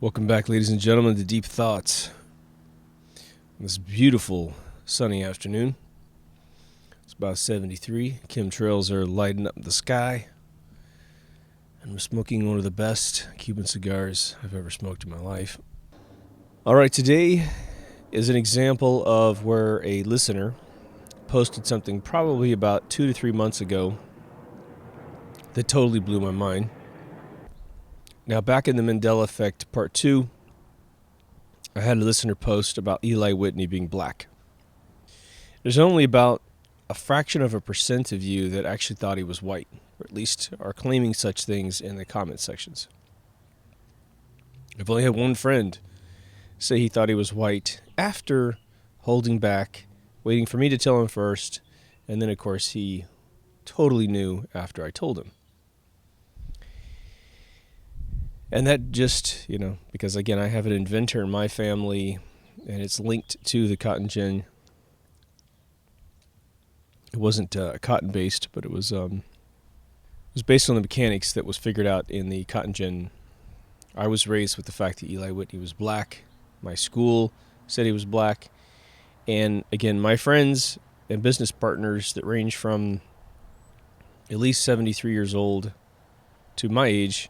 Welcome back, ladies and gentlemen, to Deep Thoughts. This beautiful sunny afternoon. It's about 73. Chemtrails are lighting up the sky. And we're smoking one of the best Cuban cigars I've ever smoked in my life. All right, today is an example of where a listener posted something probably about 2 to 3 months ago that totally blew my mind. Now, back in the Mandela Effect Part 2, I had a listener post about Eli Whitney being black. There's only about a fraction of a percent of you that actually thought he was white, or at least are claiming such things in the comment sections. I've only had one friend say he thought he was white after holding back, waiting for me to tell him first, and then, of course, he totally knew after I told him. And that just, because again, I have an inventor in my family, and it's linked to the cotton gin. It wasn't cotton-based, but it was based on the mechanics that was figured out in the cotton gin. I was raised with the fact that Eli Whitney was black. My school said he was black. And again, my friends and business partners that range from at least 73 years old to my age,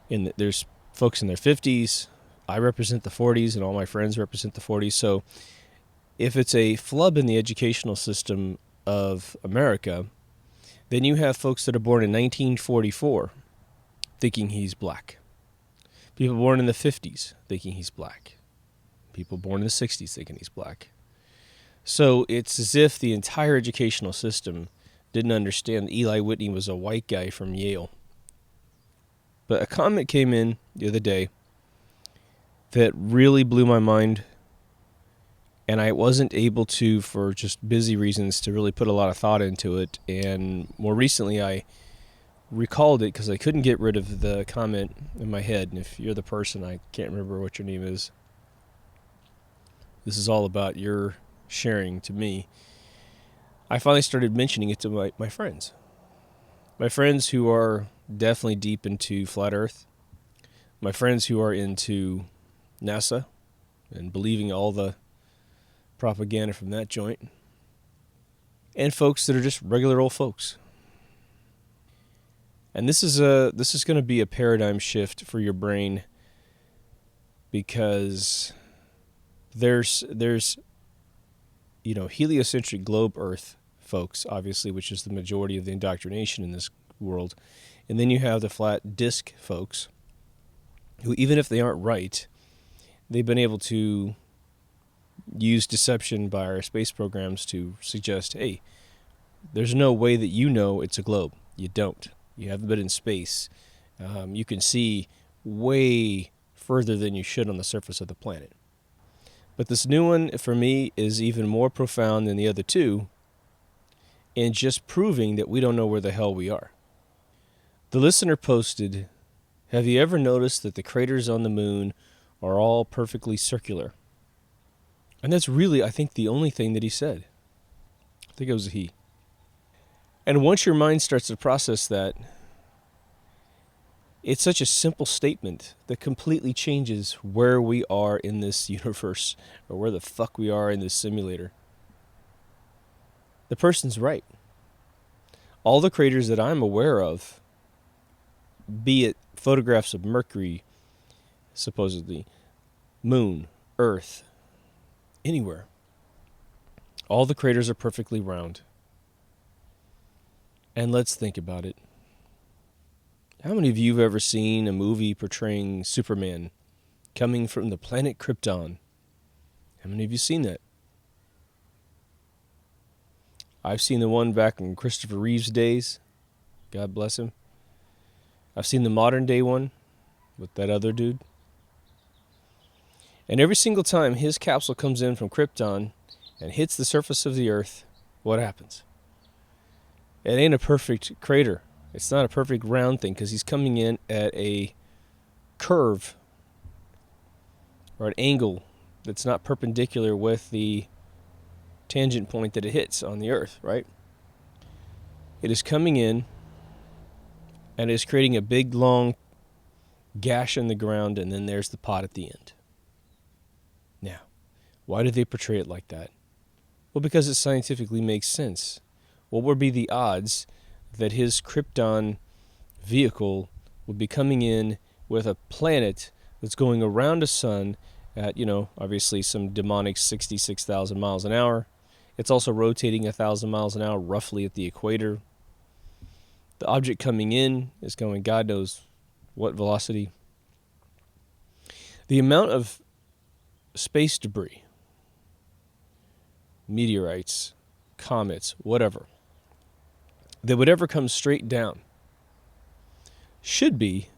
and there's folks in their 50s. I represent the 40s, and all my friends represent the 40s. So if it's a flub in the educational system of America, then you have folks that are born in 1944 thinking he's black. People born in the 50s thinking he's black. People born in the 60s thinking he's black. So it's as if the entire educational system didn't understand that Eli Whitney was a white guy from Yale. But a comment came in the other day that really blew my mind, and I wasn't able to, for just busy reasons, to really put a lot of thought into it. And more recently, I recalled it because I couldn't get rid of the comment in my head. And if you're the person, I can't remember what your name is. This is all about your sharing to me. I finally started mentioning it to my friends. My friends who are definitely deep into flat Earth. My friends who are into NASA and believing all the propaganda from that joint. And folks that are just regular old folks. And this is going to be a paradigm shift for your brain, because there's heliocentric globe Earth folks, obviously, which is the majority of the indoctrination in this world. And then you have the flat disk folks who, even if they aren't right, they've been able to use deception by our space programs to suggest, hey, there's no way that it's a globe. You don't. You haven't been in space. You can see way further than you should on the surface of the planet. But this new one, for me, is even more profound than the other two, in just proving that we don't know where the hell we are. The listener posted, have you ever noticed that the craters on the moon are all perfectly circular? And that's really, I think, the only thing that he said. I think it was a he. And once your mind starts to process that, it's such a simple statement that completely changes where we are in this universe, or where the fuck we are in this simulator. The person's right. All the craters that I'm aware of, be it photographs of Mercury, supposedly, Moon, Earth, anywhere, all the craters are perfectly round. And let's think about it. How many of you have ever seen a movie portraying Superman coming from the planet Krypton? How many of you seen that? I've seen the one back in Christopher Reeve's days. God bless him. I've seen the modern day one with that other dude. And every single time his capsule comes in from Krypton and hits the surface of the Earth, what happens? It ain't a perfect crater. It's not a perfect round thing, because he's coming in at a curve or an angle that's not perpendicular with the tangent point that it hits on the Earth, right? It is coming in and is creating a big, long gash in the ground, and then there's the pot at the end. Now, why do they portray it like that? Well, because it scientifically makes sense. What would be the odds that his Krypton vehicle would be coming in with a planet that's going around a sun at, obviously some demonic 66,000 miles an hour. It's also rotating 1,000 miles an hour roughly at the equator. The object coming in is going God knows what velocity. The amount of space debris, meteorites, comets, whatever, that would ever come straight down should be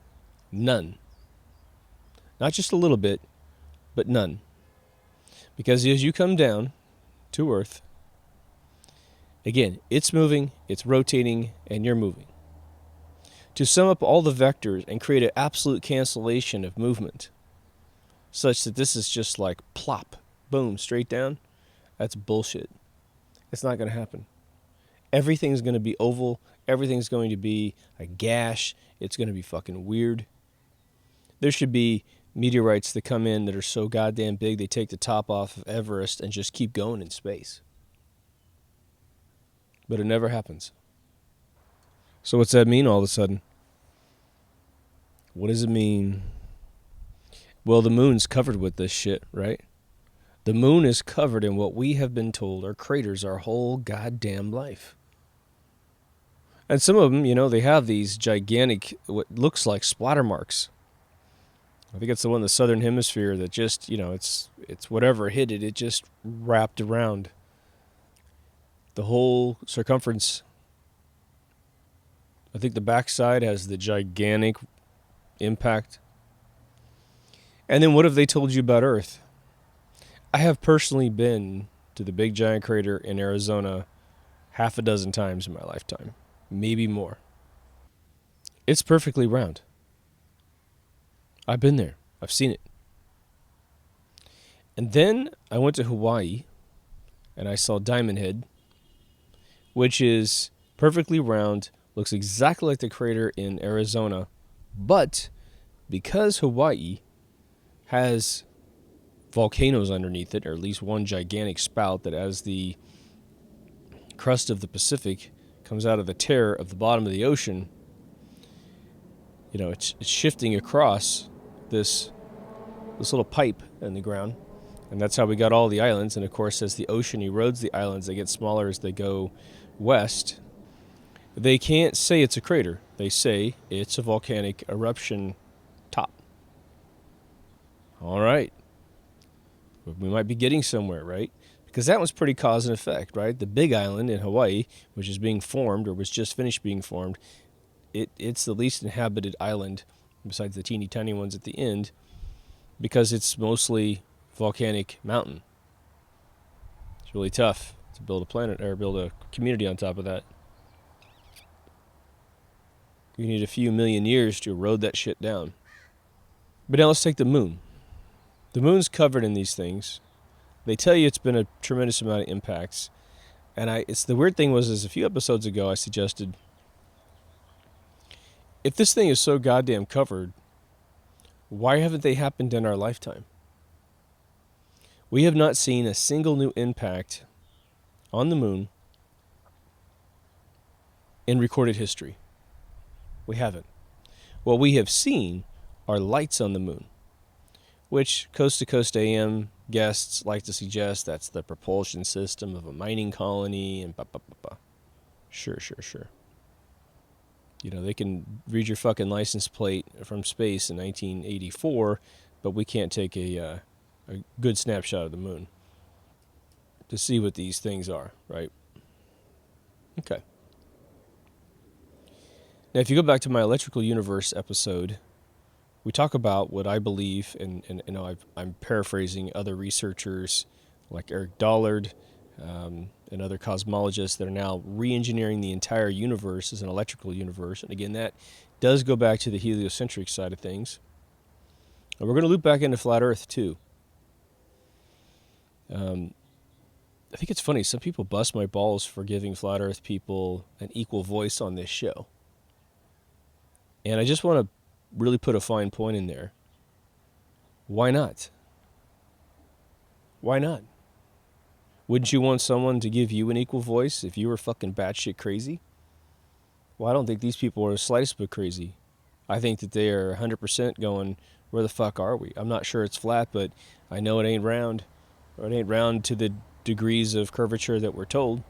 none. Not just a little bit, but none. Because as you come down to Earth, again, it's moving, it's rotating, and you're moving. To sum up all the vectors and create an absolute cancellation of movement, such that this is just like plop, boom, straight down, that's bullshit. It's not going to happen. Everything's going to be oval. Everything's going to be a gash. It's going to be fucking weird. There should be meteorites that come in that are so goddamn big they take the top off of Everest and just keep going in space. But it never happens. So what's that mean all of a sudden? What does it mean? Well, the moon's covered with this shit, right? The moon is covered in what we have been told are craters our whole goddamn life. And some of them, they have these gigantic, what looks like splatter marks. I think it's the one in the southern hemisphere that just, it's whatever hit it, it just wrapped around the whole circumference. I think the backside has the gigantic impact. And then what have they told you about Earth? I have personally been to the big giant crater in Arizona half a dozen times in my lifetime, maybe more. It's perfectly round. I've been there. I've seen it. And then I went to Hawaii and I saw Diamond Head, which is perfectly round, looks exactly like the crater in Arizona, but because Hawaii has volcanoes underneath it, or at least one gigantic spout that as the crust of the Pacific comes out of the tear of the bottom of the ocean, it's shifting across this little pipe in the ground. And that's how we got all the islands. And of course, as the ocean erodes the islands, they get smaller as they go west. They can't say it's a crater. They say it's a volcanic eruption top. All right. We might be getting somewhere, right? Because that was pretty cause and effect, right? The big island in Hawaii, which is being formed or was just finished being formed, it's the least inhabited island besides the teeny tiny ones at the end because it's mostly volcanic mountain. It's really tough to build a planet or build a community on top of that. You need a few million years to erode that shit down. But now let's take the moon. The moon's covered in these things. They tell you it's been a tremendous amount of impacts. And it's the weird thing was a few episodes ago I suggested, if this thing is so goddamn covered, why haven't they happened in our lifetime? We have not seen a single new impact on the moon in recorded history. We haven't. What we have seen are lights on the moon, which Coast to Coast AM guests like to suggest that's the propulsion system of a mining colony and Sure. They can read your fucking license plate from space in 1984, but we can't take a good snapshot of the moon to see what these things are, right? Okay. Now, if you go back to my Electrical Universe episode, we talk about what I believe, and I'm paraphrasing other researchers like Eric Dollard and other cosmologists that are now re-engineering the entire universe as an electrical universe. And again, that does go back to the heliocentric side of things. And we're going to loop back into flat Earth too. I think it's funny. Some people bust my balls for giving flat Earth people an equal voice on this show. And I just want to really put a fine point in there, why not? Why not? Wouldn't you want someone to give you an equal voice if you were fucking batshit crazy? Well, I don't think these people are the slightest bit crazy. I think that they are 100% going, where the fuck are we? I'm not sure it's flat, but I know it ain't round. Or it ain't round to the degrees of curvature that we're told.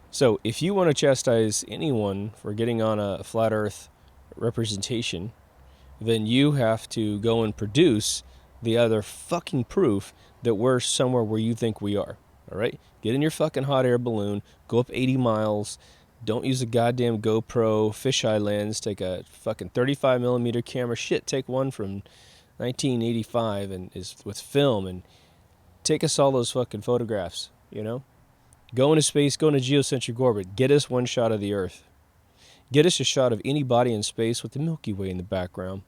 So if you want to chastise anyone for getting on a flat earth representation, then you have to go and produce the other fucking proof that we're somewhere where you think we are. All right? Get in your fucking hot air balloon, go up 80 miles, don't use a goddamn GoPro fisheye lens, take a fucking 35 millimeter camera. Shit, take one from 1985 and is with film and take us all those fucking photographs, you know? Go into space, go into geocentric orbit, get us one shot of the Earth. Get us a shot of any body in space with the Milky Way in the background.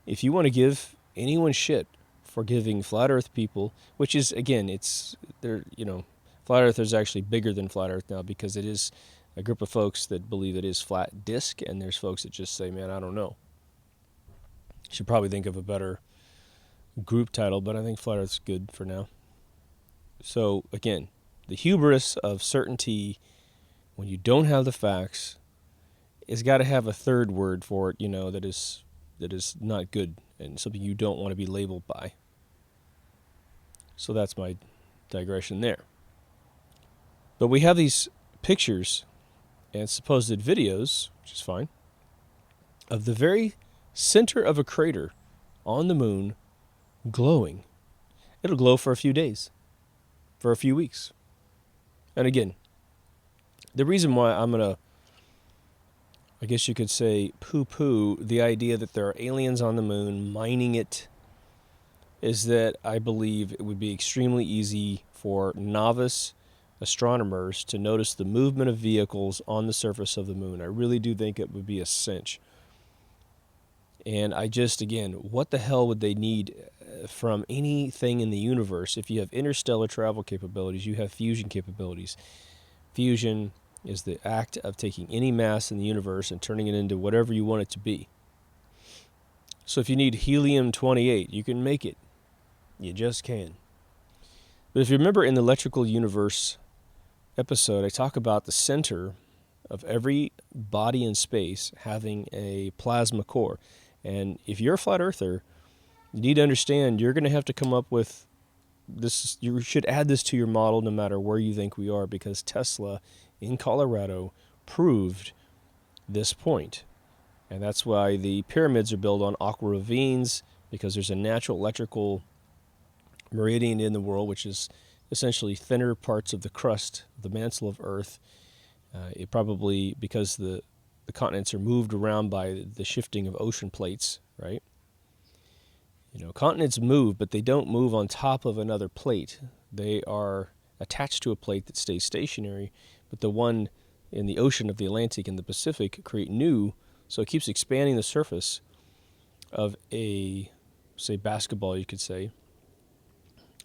If you want to give anyone shit for giving flat Earth people, which is, again, flat Earth is actually bigger than flat Earth now because it is a group of folks that believe it is flat disk, and there's folks that just say, man, I don't know. Should probably think of a better group title, but I think flat Earth's good for now. So, again, the hubris of certainty when you don't have the facts has got to have a third word for it, that is not good and something you don't want to be labeled by. So that's my digression there. But we have these pictures and supposed videos, which is fine, of the very center of a crater on the moon glowing. It'll glow for a few days, for a few weeks. And again, the reason why I'm going to, I guess you could say, poo-poo the idea that there are aliens on the moon mining it is that I believe it would be extremely easy for novice astronomers to notice the movement of vehicles on the surface of the moon. I really do think it would be a cinch. And again, what the hell would they need from anything in the universe? If you have interstellar travel capabilities, you have fusion capabilities. Fusion is the act of taking any mass in the universe and turning it into whatever you want it to be. So if you need helium-28, you can make it. You just can. But if you remember in the Electrical Universe episode, I talk about the center of every body in space having a plasma core. And if you're a flat earther, you need to understand you're going to have to come up with this. You should add this to your model no matter where you think we are, because Tesla in Colorado proved this point. And that's why the pyramids are built on aqua ravines, because there's a natural electrical meridian in the world, which is essentially thinner parts of the crust, the mantle of Earth. It probably, because the continents are moved around by the shifting of ocean plates, right? Continents move, but they don't move on top of another plate. They are attached to a plate that stays stationary, but the one in the ocean of the Atlantic and the Pacific create new, so it keeps expanding the surface of a, say, basketball, you could say.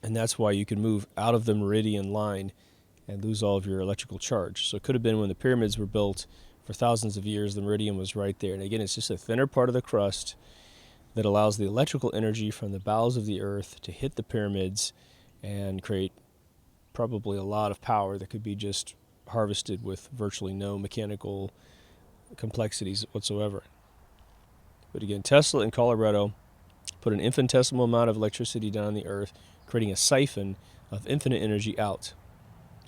And that's why you can move out of the meridian line and lose all of your electrical charge. So it could have been when the pyramids were built for thousands of years, the meridian was right there. And again, it's just a thinner part of the crust that allows the electrical energy from the bowels of the earth to hit the pyramids and create probably a lot of power that could be just harvested with virtually no mechanical complexities whatsoever. But again, Tesla in Colorado put an infinitesimal amount of electricity down on the earth, creating a siphon of infinite energy out.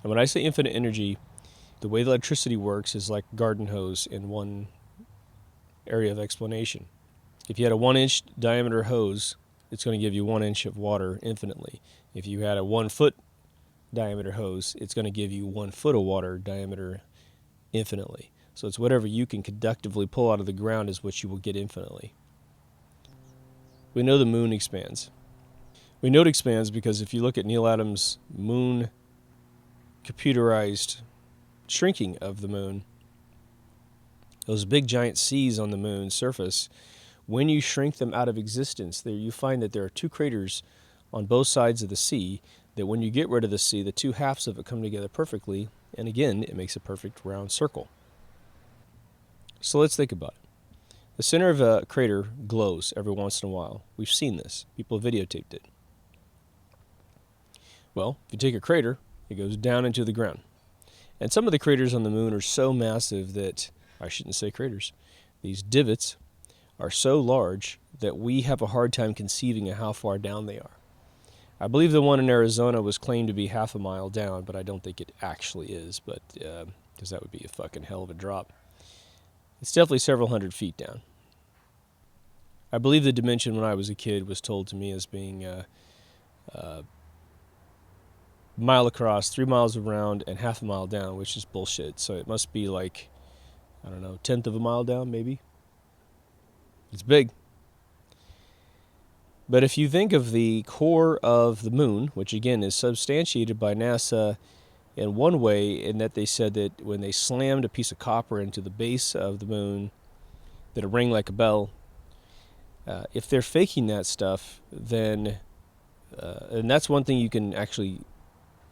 And when I say infinite energy, the way the electricity works is like garden hose in one area of explanation. If you had a 1-inch diameter hose, it's going to give you 1 inch of water infinitely. If you had a 1 foot diameter hose, it's going to give you 1 foot of water diameter infinitely. So it's whatever you can conductively pull out of the ground is what you will get infinitely. We know the moon expands. We know it expands because if you look at Neil Adams' moon computerized shrinking of the moon, those big giant seas on the moon's surface, when you shrink them out of existence, there you find that there are two craters on both sides of the sea, that when you get rid of the sea, the two halves of it come together perfectly, and again, it makes a perfect round circle. So let's think about it. The center of a crater glows every once in a while. We've seen this. People videotaped it. Well, if you take a crater, it goes down into the ground. And some of the craters on the moon are so massive that, I shouldn't say craters, these divots are so large that we have a hard time conceiving of how far down they are. I believe the one in Arizona was claimed to be half a mile down, but I don't think it actually is, but because that would be a fucking hell of a drop. It's definitely several hundred feet down. I believe the dimension when I was a kid was told to me as being a mile across, 3 miles around, and half a mile down, which is bullshit. So it must be like, I don't know, 1/10 of a mile down, maybe. It's big. But if you think of the core of the moon, which again is substantiated by NASA in one way, in that they said that when they slammed a piece of copper into the base of the moon, that it rang like a bell. If they're faking that stuff, then, and that's one thing you can actually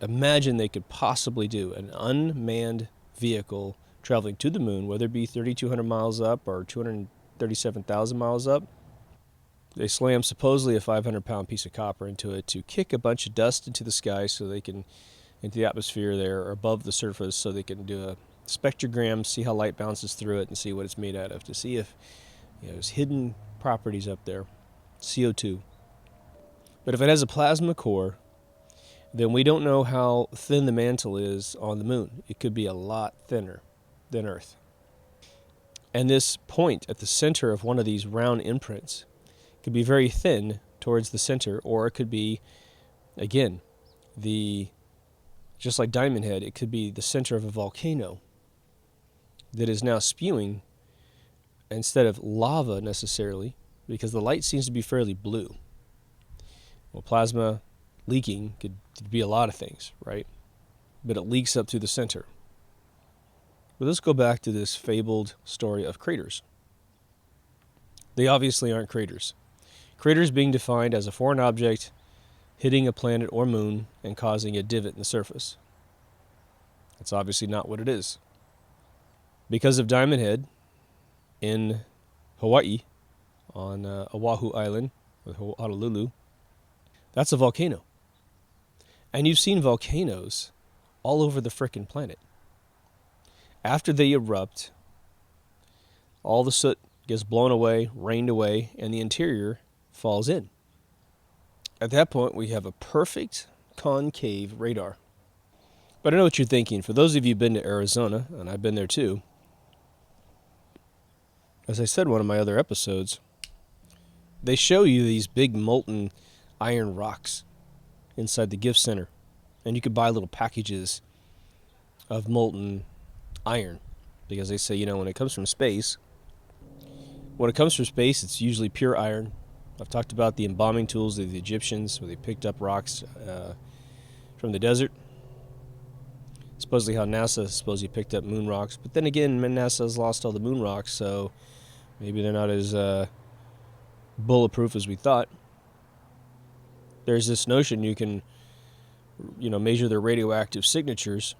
imagine they could possibly do, an unmanned vehicle traveling to the moon, whether it be 3,200 miles up or 237,000 miles up. They slam supposedly a 500-pound piece of copper into it to kick a bunch of dust into the sky so they can, into the atmosphere there, or above the surface, so they can do a spectrogram, see how light bounces through it, and see what it's made out of, to see if there's hidden properties up there, CO2. But if it has a plasma core, then we don't know how thin the mantle is on the moon. It could be a lot thinner than Earth. And this point at the center of one of these round imprints could be very thin towards the center, or it could be, again, just like Diamond Head, it could be the center of a volcano that is now spewing, instead of lava necessarily, because the light seems to be fairly blue. Well, plasma leaking could be a lot of things, right? But it leaks up through the center. But let's go back to this fabled story of craters. They obviously aren't craters. Craters being defined as a foreign object hitting a planet or moon and causing a divot in the surface. That's obviously not what it is. Because of Diamond Head in Hawaii, on Oahu Island, with Honolulu, that's a volcano. And you've seen volcanoes all over the frickin' planet. After they erupt, all the soot gets blown away, rained away, and the interior falls in. At that point, we have a perfect concave radar. But I know what you're thinking. For those of you who've been to Arizona, and I've been there too, as I said in one of my other episodes, they show you these big molten iron rocks inside the gift center. And you could buy little packages of molten iron, because they say, when it comes from space, it's usually pure iron. I've talked about the embalming tools of the Egyptians, where they picked up rocks from the desert. Supposedly how NASA supposedly picked up moon rocks. But then again, NASA's lost all the moon rocks, so maybe they're not as bulletproof as we thought. There's this notion you can, measure their radioactive signatures,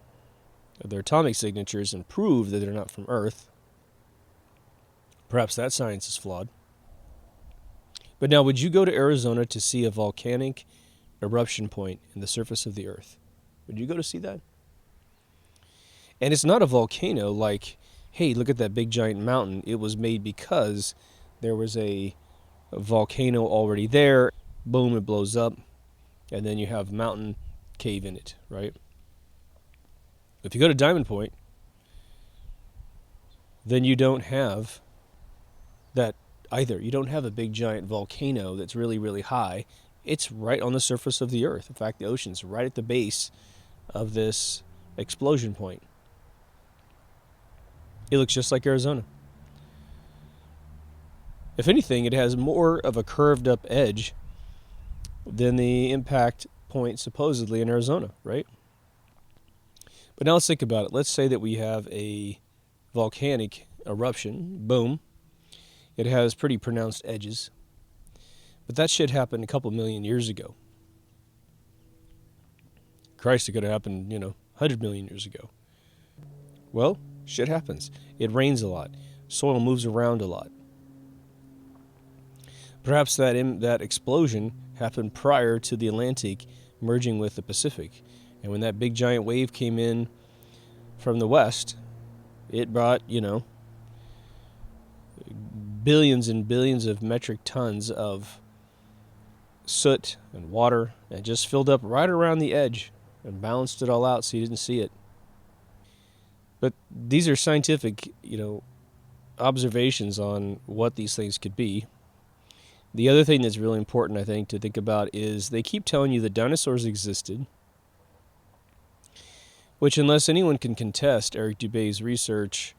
their atomic signatures, and prove that they're not from Earth. Perhaps that science is flawed. But now, would you go to Arizona to see a volcanic eruption point in the surface of the Earth? Would you go to see that? And it's not a volcano like, hey, look at that big giant mountain. It was made because there was a volcano already there. Boom, it blows up. And then you have a mountain cave in it, right? If you go to Diamond Point, then you don't have that either. You don't have a big giant volcano that's really, really high. It's right on the surface of the Earth. In fact, the ocean's right at the base of this explosion point. It looks just like Arizona. If anything, it has more of a curved up edge than the impact point supposedly in Arizona, right? But now let's think about it. Let's say that we have a volcanic eruption. Boom. It has pretty pronounced edges. But that shit happened a couple million years ago. Christ, it could have happened, 100 million years ago. Well, shit happens. It rains a lot. Soil moves around a lot. Perhaps that explosion happened prior to the Atlantic merging with the Pacific. And when that big giant wave came in from the west, it brought, billions and billions of metric tons of soot and water, and just filled up right around the edge and balanced it all out so you didn't see it. But these are scientific, observations on what these things could be. The other thing that's really important, I think, to think about is they keep telling you that dinosaurs existed, which, unless anyone can contest Eric Dubé's research,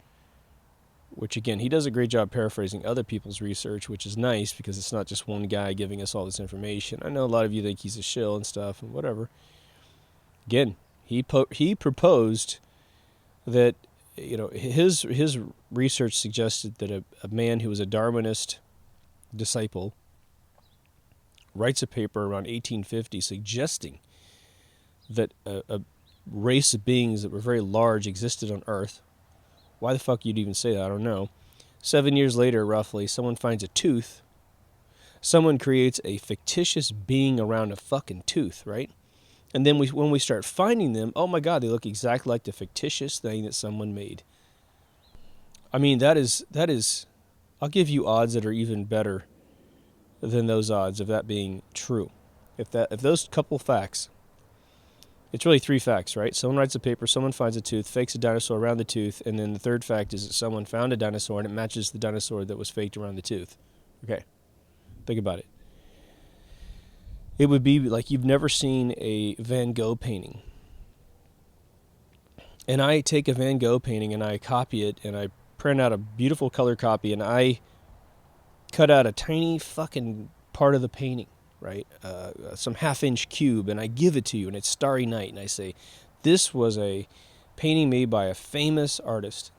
which, again, he does a great job paraphrasing other people's research, which is nice because it's not just one guy giving us all this information. I know a lot of you think he's a shill and stuff and whatever. Again, he proposed that, his research suggested that a man who was a Darwinist disciple writes a paper around 1850 suggesting that a race of beings that were very large existed on Earth. Why the fuck you'd even say that, I don't know. 7 years later, roughly, someone finds a tooth. Someone creates a fictitious being around a fucking tooth, right? And then when we start finding them, oh my God, they look exactly like the fictitious thing that someone made. I mean, that is, I'll give you odds that are even better than those odds of that being true. If those couple facts, it's really 3 facts, right? Someone writes a paper, someone finds a tooth, fakes a dinosaur around the tooth, and then the third fact is that someone found a dinosaur and it matches the dinosaur that was faked around the tooth. Okay, think about it. It would be like you've never seen a Van Gogh painting. And I take a Van Gogh painting and I copy it and I print out a beautiful color copy and I cut out a tiny fucking part of the painting, right? Some half-inch cube, and I give it to you, and it's Starry Night, and I say, this was a painting made by a famous artist.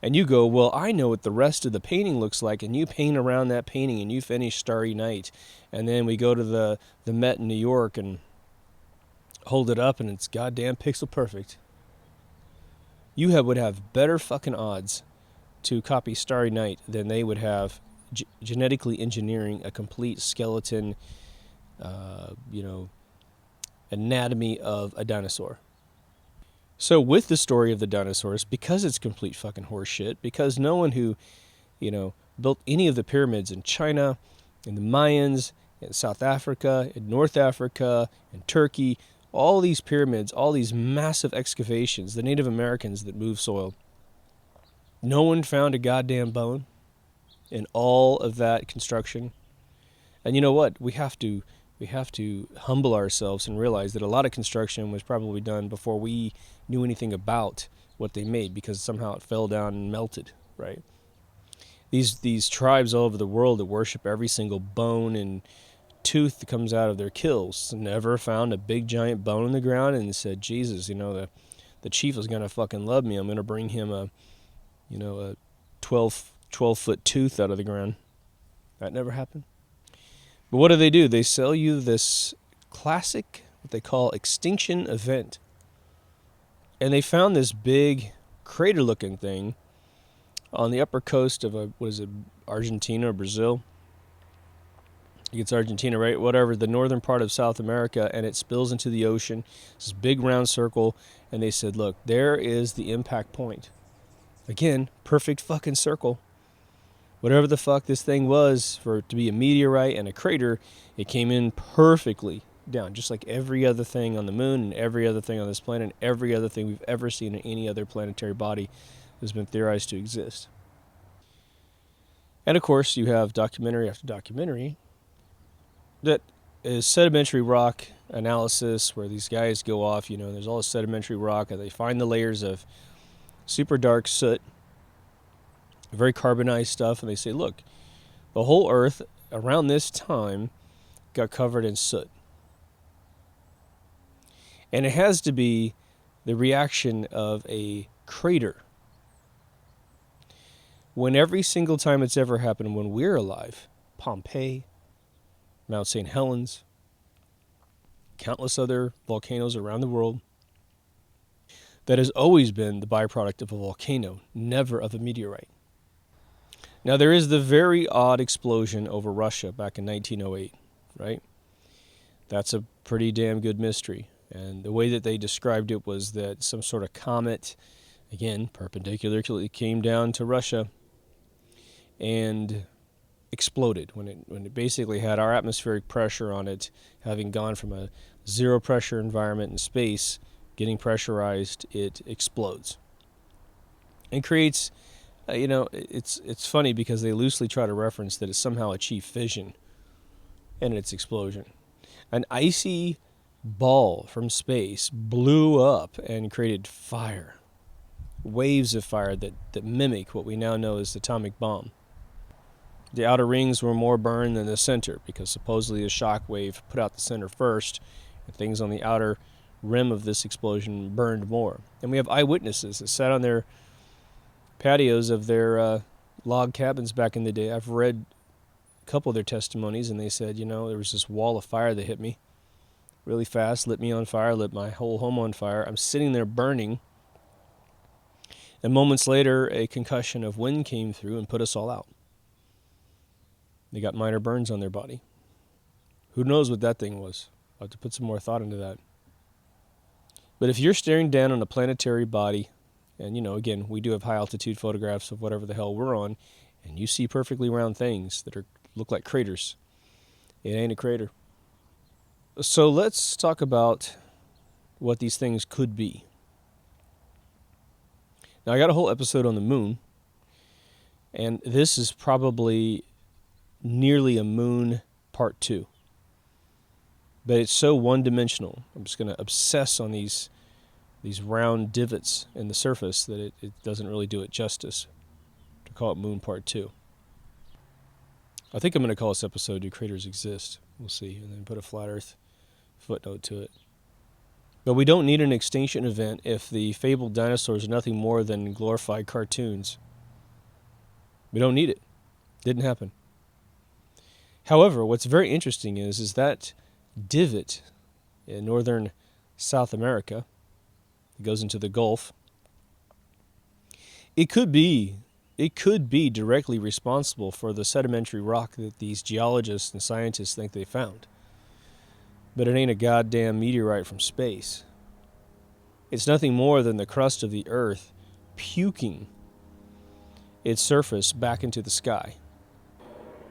And you go, well, I know what the rest of the painting looks like, and you paint around that painting, and you finish Starry Night. And then we go to the Met in New York and hold it up, and it's goddamn pixel perfect. You would have better fucking odds to copy Starry Night than they would have genetically engineering a complete skeleton, anatomy of a dinosaur. So with the story of the dinosaurs, because it's complete fucking horseshit, because no one who, built any of the pyramids in China, in the Mayans, in South Africa, in North Africa, in Turkey, all these pyramids, all these massive excavations, the Native Americans that moved soil, no one found a goddamn bone in all of that construction. And you know what? We have to humble ourselves and realize that a lot of construction was probably done before we knew anything about what they made, because somehow it fell down and melted, right? These tribes all over the world that worship every single bone and tooth that comes out of their kills never found a big giant bone in the ground and said, Jesus, the chief is gonna fucking love me. I'm gonna bring him a 12-foot tooth out of the ground. That never happened. But what do? They sell you this classic, what they call extinction event. And they found this big crater-looking thing on the upper coast of Argentina or Brazil? I think it's Argentina, right? Whatever, the northern part of South America, and it spills into the ocean. It's this big round circle, and they said, look, there is the impact point. Again, perfect fucking circle. Whatever the fuck this thing was, for it to be a meteorite and a crater, it came in perfectly down, just like every other thing on the moon and every other thing on this planet and every other thing we've ever seen in any other planetary body has been theorized to exist. And of course, you have documentary after documentary that is sedimentary rock analysis, where these guys go off, there's all this sedimentary rock, and they find the layers of super dark soot, very carbonized stuff, and they say, look, the whole Earth around this time got covered in soot. And it has to be the reaction of a crater. When every single time it's ever happened when we're alive, Pompeii, Mount St. Helens, countless other volcanoes around the world, that has always been the byproduct of a volcano, never of a meteorite. Now, there is the very odd explosion over Russia back in 1908, right? That's a pretty damn good mystery. And the way that they described it was that some sort of comet, again, perpendicularly came down to Russia and exploded when it basically had our atmospheric pressure on it, having gone from a zero pressure environment in space, getting pressurized, it explodes and creates, it's funny because they loosely try to reference that it somehow achieved fission in its explosion. An icy ball from space blew up and created fire, waves of fire that mimic what we now know as the atomic bomb. The outer rings were more burned than the center because supposedly the shock wave put out the center first, and things on the outer rim of this explosion burned more. And we have eyewitnesses that sat on their patios of their log cabins back in the day. I've read a couple of their testimonies, and they said, there was this wall of fire that hit me really fast, lit me on fire, lit my whole home on fire. I'm sitting there burning, and moments later, a concussion of wind came through and put us all out. They got minor burns on their body. Who knows what that thing was? I'll have to put some more thought into that. But if you're staring down on a planetary body, and again, we do have high altitude photographs of whatever the hell we're on, and you see perfectly round things that look like craters, it ain't a crater. So let's talk about what these things could be. Now, I got a whole episode on the moon, and this is probably nearly a moon part 2. But it's so one-dimensional. I'm just going to obsess on these round divots in the surface that it doesn't really do it justice to call it moon part 2. I think I'm going to call this episode "Do Craters Exist?" We'll see, and then put a flat Earth footnote to it. But we don't need an extinction event if the fabled dinosaurs are nothing more than glorified cartoons. We don't need it. Didn't happen. However, what's very interesting is that divot in northern South America, it goes into the Gulf, it could be directly responsible for the sedimentary rock that these geologists and scientists think they found. But it ain't a goddamn meteorite from space. It's nothing more than the crust of the Earth puking its surface back into the sky.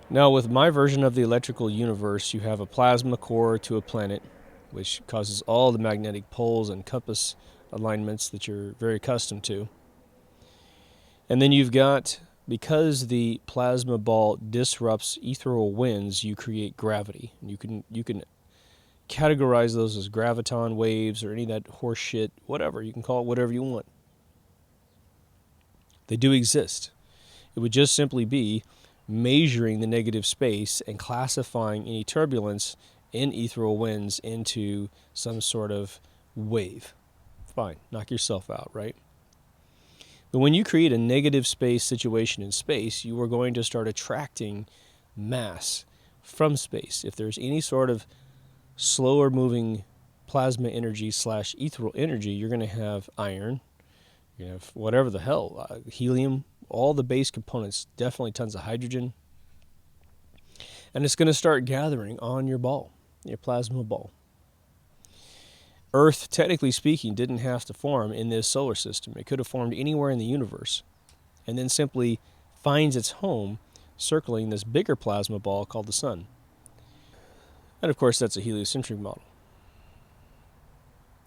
Now, with my version of the electrical universe, you have a plasma core to a planet, which causes all the magnetic poles and compass alignments that you're very accustomed to. And then you've got, because the plasma ball disrupts ethereal winds, you create gravity. And you can categorize those as graviton waves or any of that horse shit, whatever. You can call it whatever you want. They do exist. It would just simply be measuring the negative space and classifying any turbulence in ethereal winds into some sort of wave. Fine, knock yourself out, right? But when you create a negative space situation in space, you are going to start attracting mass from space. If there's any sort of slower moving plasma energy / ethereal energy, you're going to have iron, you have whatever the hell, helium, all the base components, definitely tons of hydrogen. And it's going to start gathering on your ball, your plasma ball. Earth, technically speaking, didn't have to form in this solar system. It could have formed anywhere in the universe and then simply finds its home circling this bigger plasma ball called the sun. And of course, that's a heliocentric model.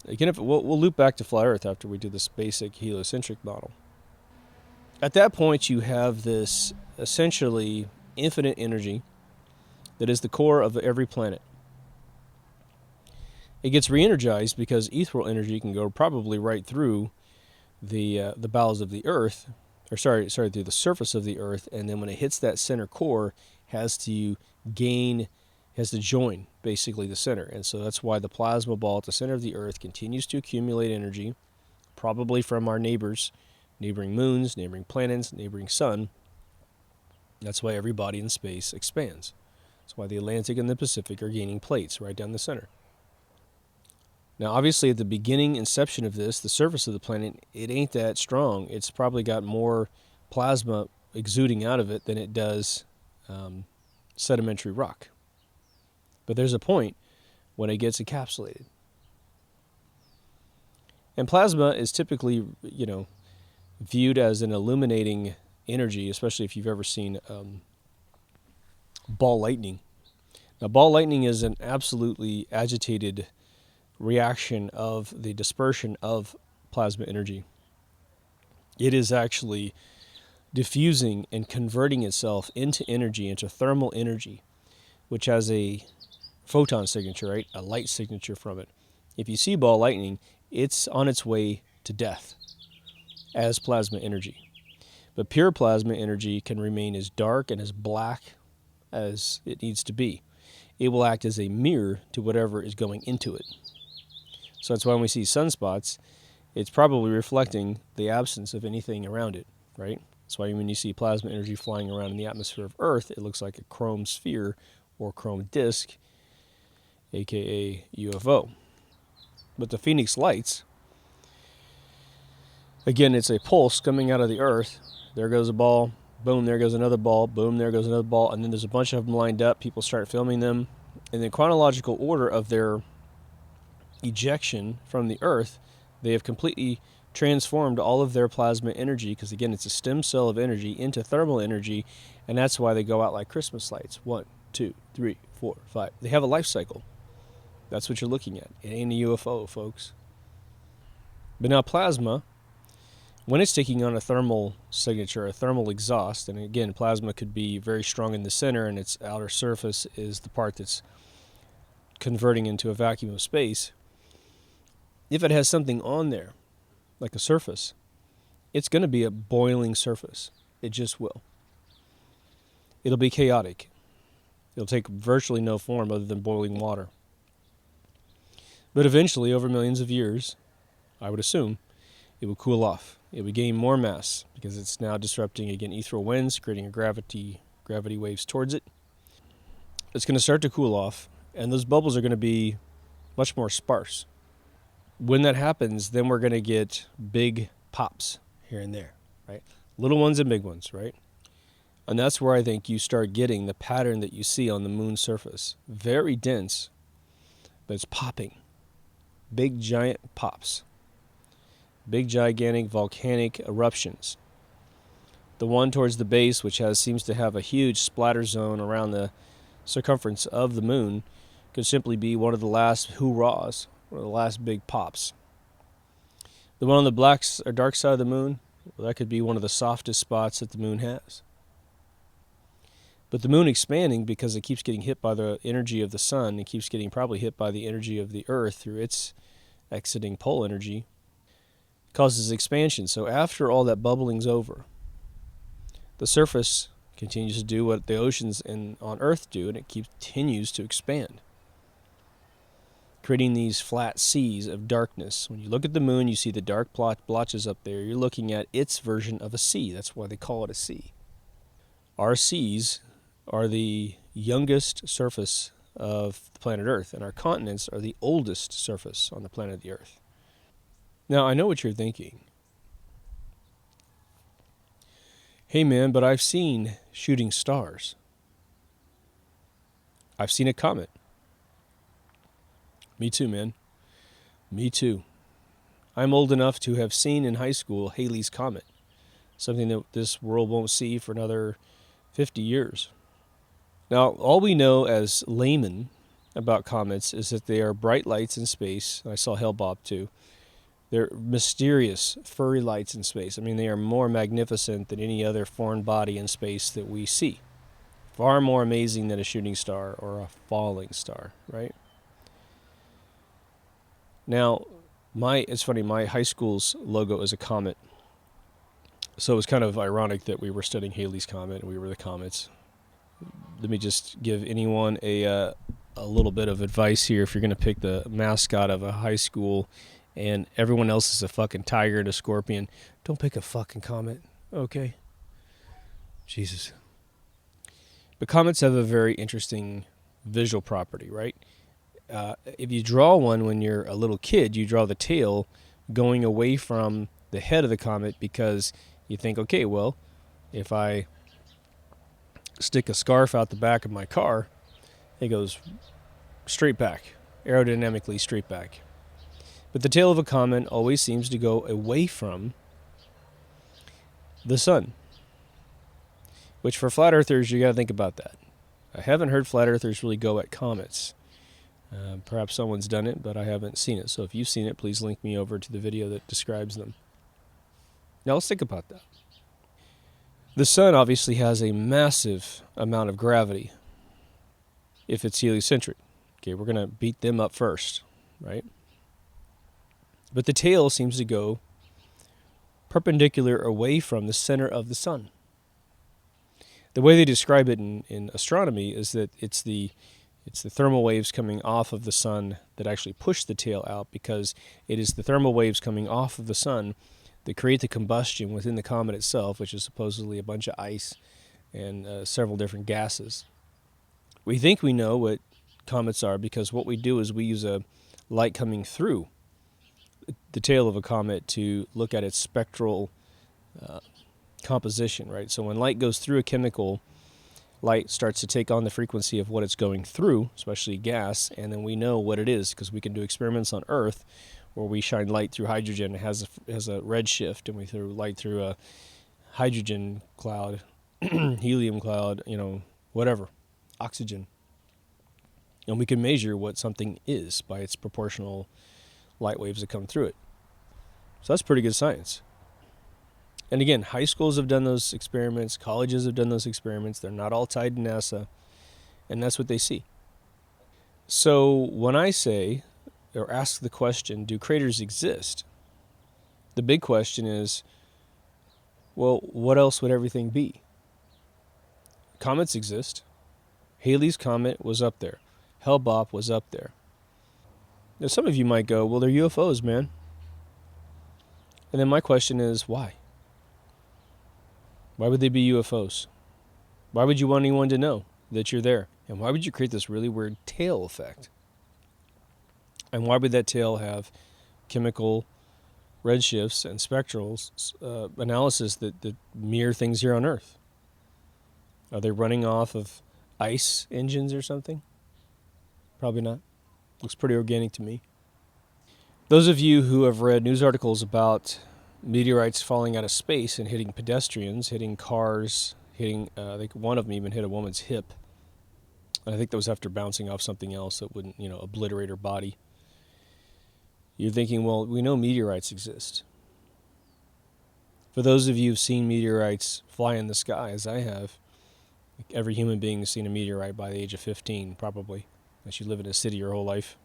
Again, we'll loop back to flat Earth after we do this basic heliocentric model. At that point, you have this essentially infinite energy that is the core of every planet. It gets re-energized because ethereal energy can go probably right through the bowels of the Earth, through the surface of the Earth, and then when it hits that center core, has to join basically the center. And so that's why the plasma ball at the center of the Earth continues to accumulate energy, probably from our neighboring moons, neighboring planets, neighboring sun. That's why every body in space expands. That's why the Atlantic and the Pacific are gaining plates right down the center. Now, obviously, at the beginning inception of this, the surface of the planet, it ain't that strong. It's probably got more plasma exuding out of it than it does sedimentary rock. But there's a point when it gets encapsulated. And plasma is typically, viewed as an illuminating energy, especially if you've ever seen ball lightning. Now, ball lightning is an absolutely agitated reaction of the dispersion of plasma energy. It is actually diffusing and converting itself into energy, into thermal energy, which has a photon signature, right? A light signature from it. If you see ball lightning, it's on its way to death as plasma energy. But pure plasma energy can remain as dark and as black as it needs to be. It will act as a mirror to whatever is going into it. So that's why when we see sunspots, it's probably reflecting the absence of anything around it, right? That's why when you see plasma energy flying around in the atmosphere of Earth, it looks like a chrome sphere or chrome disk, aka UFO. But the Phoenix Lights, again, it's a pulse coming out of the Earth. There goes a ball, boom, there goes another ball, boom, there goes another ball, and then there's a bunch of them lined up. People start filming them. In the chronological order of their ejection from the Earth, they have completely transformed all of their plasma energy, because again, it's a stem cell of energy, into thermal energy, and that's why they go out like Christmas lights. 1, 2, 3, 4, 5. They have a life cycle. That's what you're looking at. It ain't a UFO, folks. But now plasma, when it's taking on a thermal signature, a thermal exhaust, and again, plasma could be very strong in the center, and its outer surface is the part that's converting into a vacuum of space. If it has something on there, like a surface, it's going to be a boiling surface. It just will. It'll be chaotic. It'll take virtually no form other than boiling water. But eventually, over millions of years, I would assume, it will cool off. It will gain more mass because it's now disrupting, again, ethereal winds, creating a gravity waves towards it. It's going to start to cool off, and those bubbles are going to be much more sparse. When that happens, then we're going to get big pops here and there, right? Little ones and big ones, right? And that's where I think you start getting the pattern that you see on the moon's surface. Very dense, but it's popping. Big, giant pops. Big, gigantic volcanic eruptions. The one towards the base, which seems to have a huge splatter zone around the circumference of the moon, could simply be one of the last hoorahs, one of the last big pops. The one on the black or dark side of the moon, well, that could be one of the softest spots that the moon has. But the moon expanding, because it keeps getting hit by the energy of the sun, it keeps getting probably hit by the energy of the Earth through its exiting pole energy, causes expansion. So after all that bubbling's over, the surface continues to do what the oceans on Earth do, and it continues to expand, creating these flat seas of darkness. When you look at the moon, you see the dark blotches up there. You're looking at its version of a sea. That's why they call it a sea. Our seas are the youngest surface of the planet Earth, and our continents are the oldest surface on the planet of the Earth. Now, I know what you're thinking. Hey man, but I've seen shooting stars. I've seen a comet. Me too, man. Me too. I'm old enough to have seen in high school Halley's Comet, something that this world won't see for another 50 years. Now, all we know as laymen about comets is that they are bright lights in space. I saw Hale-Bopp too. They're mysterious, furry lights in space. I mean, they are more magnificent than any other foreign body in space that we see. Far more amazing than a shooting star or a falling star, right? Now, it's funny, my high school's logo is a comet. So it was kind of ironic that we were studying Halley's Comet and we were the comets. Let me just give anyone a little bit of advice here. If you're going to pick the mascot of a high school and everyone else is a fucking tiger and a scorpion, don't pick a fucking comet, okay? Jesus. But comets have a very interesting visual property, right? If you draw one when you're a little kid, you draw the tail going away from the head of the comet because you think, okay, well, If I stick a scarf out the back of my car, it goes straight back, aerodynamically straight back. But the tail of a comet always seems to go away from the sun, which for flat earthers, you got to think about that. I haven't heard flat earthers really go at comets. Perhaps someone's done it, but I haven't seen it. So if you've seen it, please link me over to the video that describes them. Now let's think about that. The sun obviously has a massive amount of gravity if it's heliocentric. Okay, we're going to beat them up first, right? But the tail seems to go perpendicular away from the center of the sun. The way they describe it in astronomy is that it's the thermal waves coming off of the sun that actually push the tail out, because it is the thermal waves coming off of the sun that create the combustion within the comet itself, which is supposedly a bunch of ice and several different gases. We think we know what comets are because what we do is we use a light coming through the tail of a comet to look at its spectral composition, right? So when light goes through a chemical, light starts to take on the frequency of what it's going through, especially gas, and then we know what it is because we can do experiments on Earth where we shine light through hydrogen. It has a red shift, and we throw light through a hydrogen cloud, helium cloud, whatever, oxygen. And we can measure what something is by its proportional light waves that come through it. So that's pretty good science. And again, high schools have done those experiments, colleges have done those experiments. They're not all tied to NASA, and that's what they see. So when I say, or ask the question, do craters exist? The big question is, well, what else would everything be? Comets exist. Halley's Comet was up there. Hale-Bopp was up there. Now, some of you might go, well, they're UFOs, man. And then my question is, why? Why would they be UFOs? Why would you want anyone to know that you're there? And why would you create this really weird tail effect? And why would that tail have chemical redshifts and spectral analysis that mirror things here on Earth? Are they running off of ice engines or something? Probably not. Looks pretty organic to me. Those of you who have read news articles about meteorites falling out of space and hitting pedestrians, hitting cars, I think one of them even hit a woman's hip. And I think that was after bouncing off something else that wouldn't, obliterate her body. You're thinking, well, we know meteorites exist. For those of you who've seen meteorites fly in the sky, as I have, every human being has seen a meteorite by the age of 15, probably, unless you live in a city your whole life.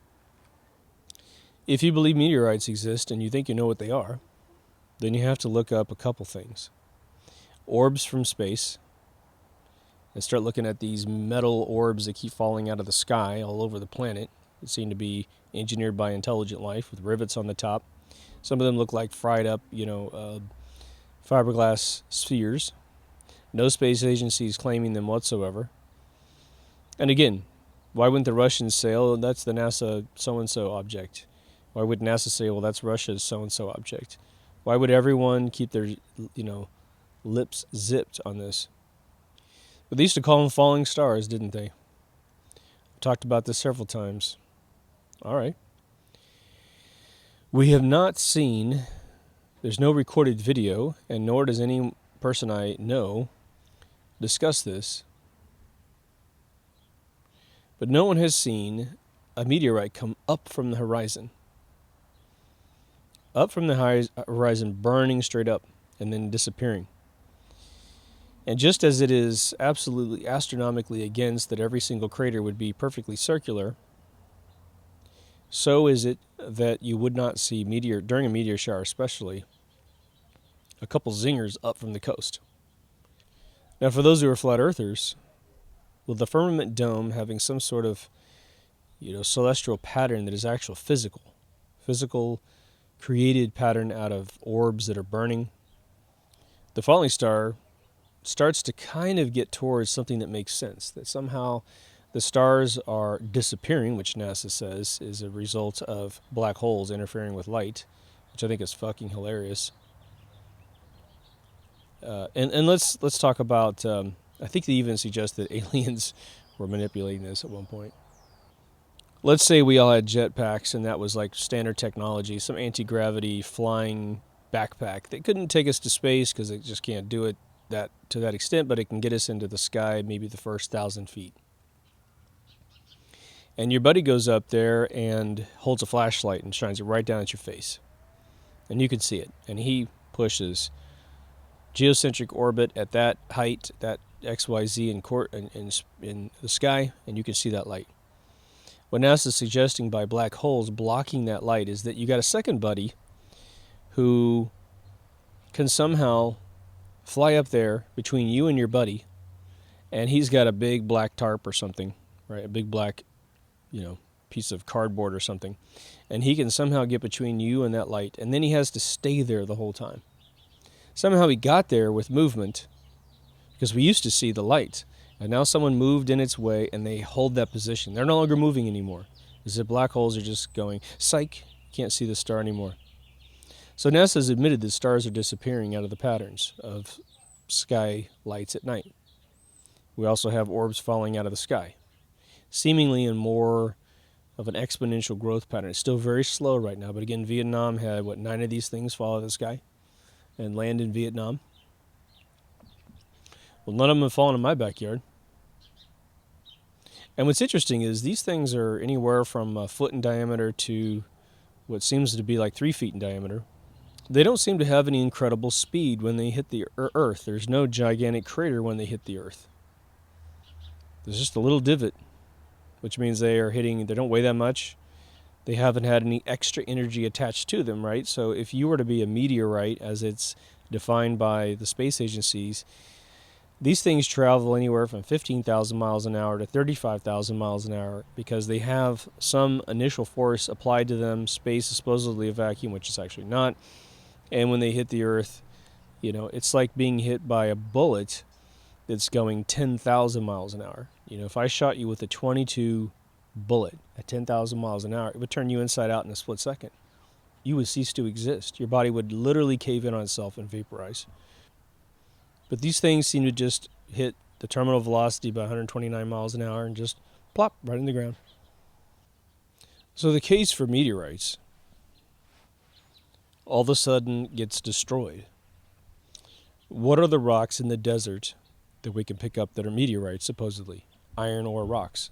If you believe meteorites exist and you think you know what they are, then you have to look up a couple things. Orbs from space, and start looking at these metal orbs that keep falling out of the sky all over the planet. That seem to be engineered by intelligent life with rivets on the top. Some of them look like fried up, fiberglass spheres. No space agencies claiming them whatsoever. And again, why wouldn't the Russians say, oh, that's the NASA so-and-so object? Why would NASA say, well, that's Russia's so-and-so object? Why would everyone keep their, lips zipped on this? But they used to call them falling stars, didn't they? I've talked about this several times. All right. We have not seen, there's no recorded video, and nor does any person I know discuss this, but no one has seen a meteorite come up from the horizon. Up from the horizon, burning straight up, and then disappearing. And just as it is absolutely astronomically against that every single crater would be perfectly circular, so is it that you would not see during a meteor shower especially, a couple zingers up from the coast. Now for those who are flat earthers, with the firmament dome having some sort of celestial pattern that is actual physical created pattern out of orbs that are burning, the falling star starts to kind of get towards something that makes sense, that somehow the stars are disappearing, which NASA says is a result of black holes interfering with light, which I think is fucking hilarious. And let's talk about. I think they even suggest that aliens were manipulating this at one point. Let's say we all had jetpacks, and that was like standard technology, some anti-gravity flying backpack that couldn't take us to space because it just can't do it that to that extent, but it can get us into the sky, maybe the first 1,000 feet. And your buddy goes up there and holds a flashlight and shines it right down at your face, and you can see it. And he pushes geocentric orbit at that height, that XYZ in the sky, and you can see that light. What NASA's suggesting by black holes blocking that light is that you got a second buddy who can somehow fly up there between you and your buddy, and he's got a big black tarp or something, right? A big black, piece of cardboard or something, and he can somehow get between you and that light, and then he has to stay there the whole time. Somehow he got there with movement, because we used to see the light, and now someone moved in its way, and they hold that position. They're no longer moving anymore. As if black holes are just going, psych, can't see the star anymore. So NASA has admitted that stars are disappearing out of the patterns of sky lights at night. We also have orbs falling out of the sky, seemingly in more of an exponential growth pattern. It's still very slow right now, but again, Vietnam had, 9 of these things fall out of the sky and land in Vietnam. Well, none of them have fallen in my backyard. And what's interesting is these things are anywhere from a foot in diameter to what seems to be like 3 feet in diameter. They don't seem to have any incredible speed when they hit the Earth. There's no gigantic crater when they hit the Earth. There's just a little divot, which means they don't weigh that much. They haven't had any extra energy attached to them, right? So if you were to be a meteorite, as it's defined by the space agencies, these things travel anywhere from 15,000 miles an hour to 35,000 miles an hour because they have some initial force applied to them. Space is supposedly a vacuum, which is actually not. And when they hit the Earth, it's like being hit by a bullet that's going 10,000 miles an hour. If I shot you with a .22 bullet at 10,000 miles an hour, it would turn you inside out in a split second. You would cease to exist. Your body would literally cave in on itself and vaporize. But these things seem to just hit the terminal velocity by 129 miles an hour and just plop right in the ground. So the case for meteorites all of a sudden gets destroyed. What are the rocks in the desert that we can pick up that are meteorites, supposedly? Iron ore rocks.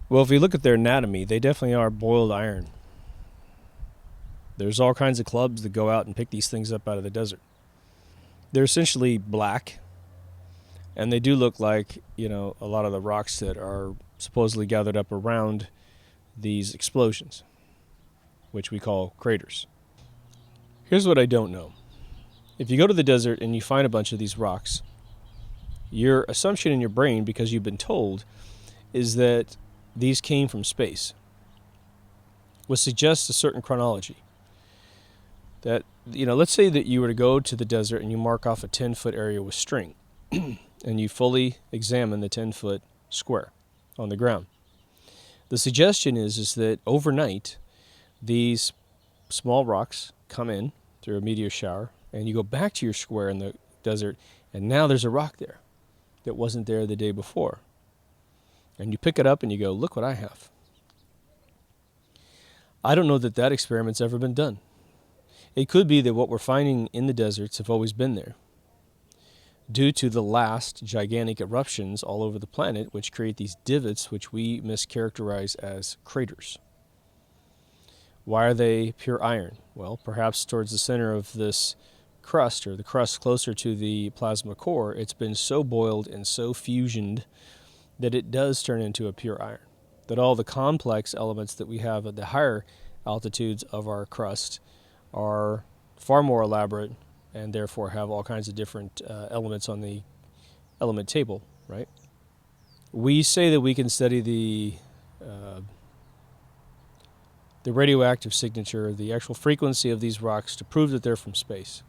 Well, if you look at their anatomy, they definitely are boiled iron. There's all kinds of clubs that go out and pick these things up out of the desert. They're essentially black, and they do look like, a lot of the rocks that are supposedly gathered up around these explosions, which we call craters. Here's what I don't know. If you go to the desert and you find a bunch of these rocks, your assumption in your brain, because you've been told, is that these came from space, which suggests a certain chronology. That, let's say that you were to go to the desert and you mark off a 10-foot area with string and you fully examine the 10-foot square on the ground. The suggestion is that overnight, these small rocks come in through a meteor shower, and you go back to your square in the desert, and now there's a rock there that wasn't there the day before. And you pick it up and you go, look what I have. I don't know that experiment's ever been done. It could be that what we're finding in the deserts have always been there, due to the last gigantic eruptions all over the planet, which create these divots, which we mischaracterize as craters. Why are they pure iron? Well, perhaps towards the center of this crust, or the crust closer to the plasma core, it's been so boiled and so fusioned that it does turn into a pure iron. That all the complex elements that we have at the higher altitudes of our crust are far more elaborate and therefore have all kinds of different elements on the element table, right? We say that we can study the radioactive signature, the actual frequency of these rocks, to prove that they're from space.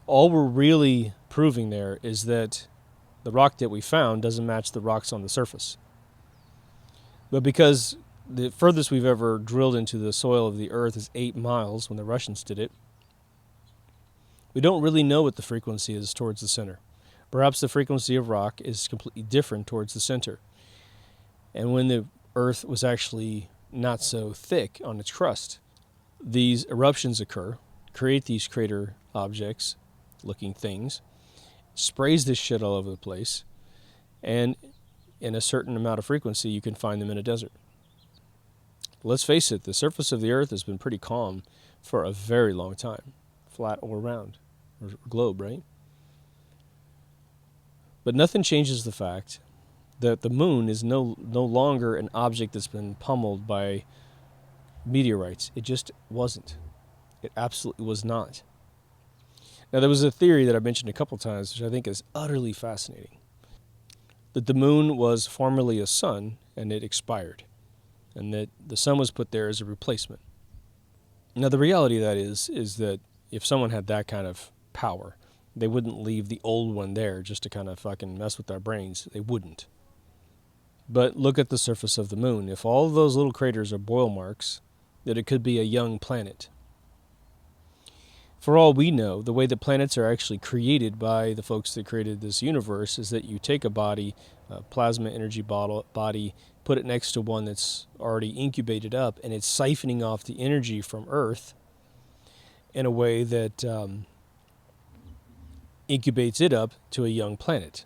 All we're really proving there is that the rock that we found doesn't match the rocks on the surface. But because the furthest we've ever drilled into the soil of the Earth is 8 miles when the Russians did it, We don't really know what the frequency is towards the center. Perhaps the frequency of rock is completely different towards the center. And when the Earth was actually not so thick on its crust, these eruptions occur, create these crater objects, looking things, sprays this shit all over the place, and in a certain amount of frequency, you can find them in a desert. Let's face it, the surface of the Earth has been pretty calm for a very long time, flat or round, or globe, right? But nothing changes the fact that the moon is no longer an object that's been pummeled by meteorites. It just wasn't. It absolutely was not. Now, there was a theory that I mentioned a couple times, which I think is utterly fascinating, that the moon was formerly a sun and it expired, and that the sun was put there as a replacement. Now, the reality of that is that if someone had that kind of power, they wouldn't leave the old one there just to kind of fucking mess with our brains. They wouldn't. But look at the surface of the moon. If all of those little craters are boil marks, that it could be a young planet. For all we know, the way that planets are actually created by the folks that created this universe is that you take a body, a plasma energy body, put it next to one that's already incubated up, and it's siphoning off the energy from Earth in a way that incubates it up to a young planet.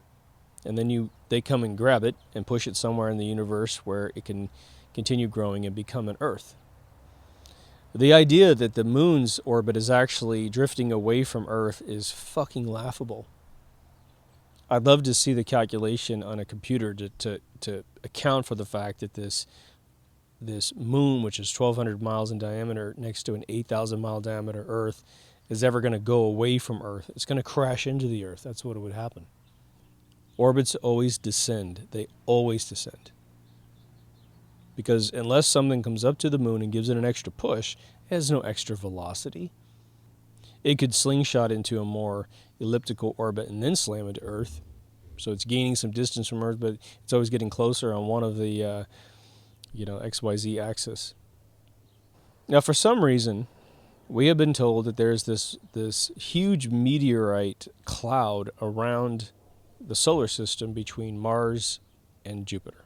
And then they come and grab it and push it somewhere in the universe where it can continue growing and become an Earth. The idea that the moon's orbit is actually drifting away from Earth is fucking laughable. I'd love to see the calculation on a computer to account for the fact that this moon, which is 1,200 miles in diameter, next to an 8,000 mile diameter Earth, is ever going to go away from Earth. It's going to crash into the Earth. That's what would happen. Orbits always descend. They always descend. Because unless something comes up to the moon and gives it an extra push, it has no extra velocity. It could slingshot into a more elliptical orbit and then slam into Earth. So it's gaining some distance from Earth, but it's always getting closer on one of the XYZ axis. Now, for some reason, we have been told that there's this huge meteorite cloud around the solar system between Mars and Jupiter.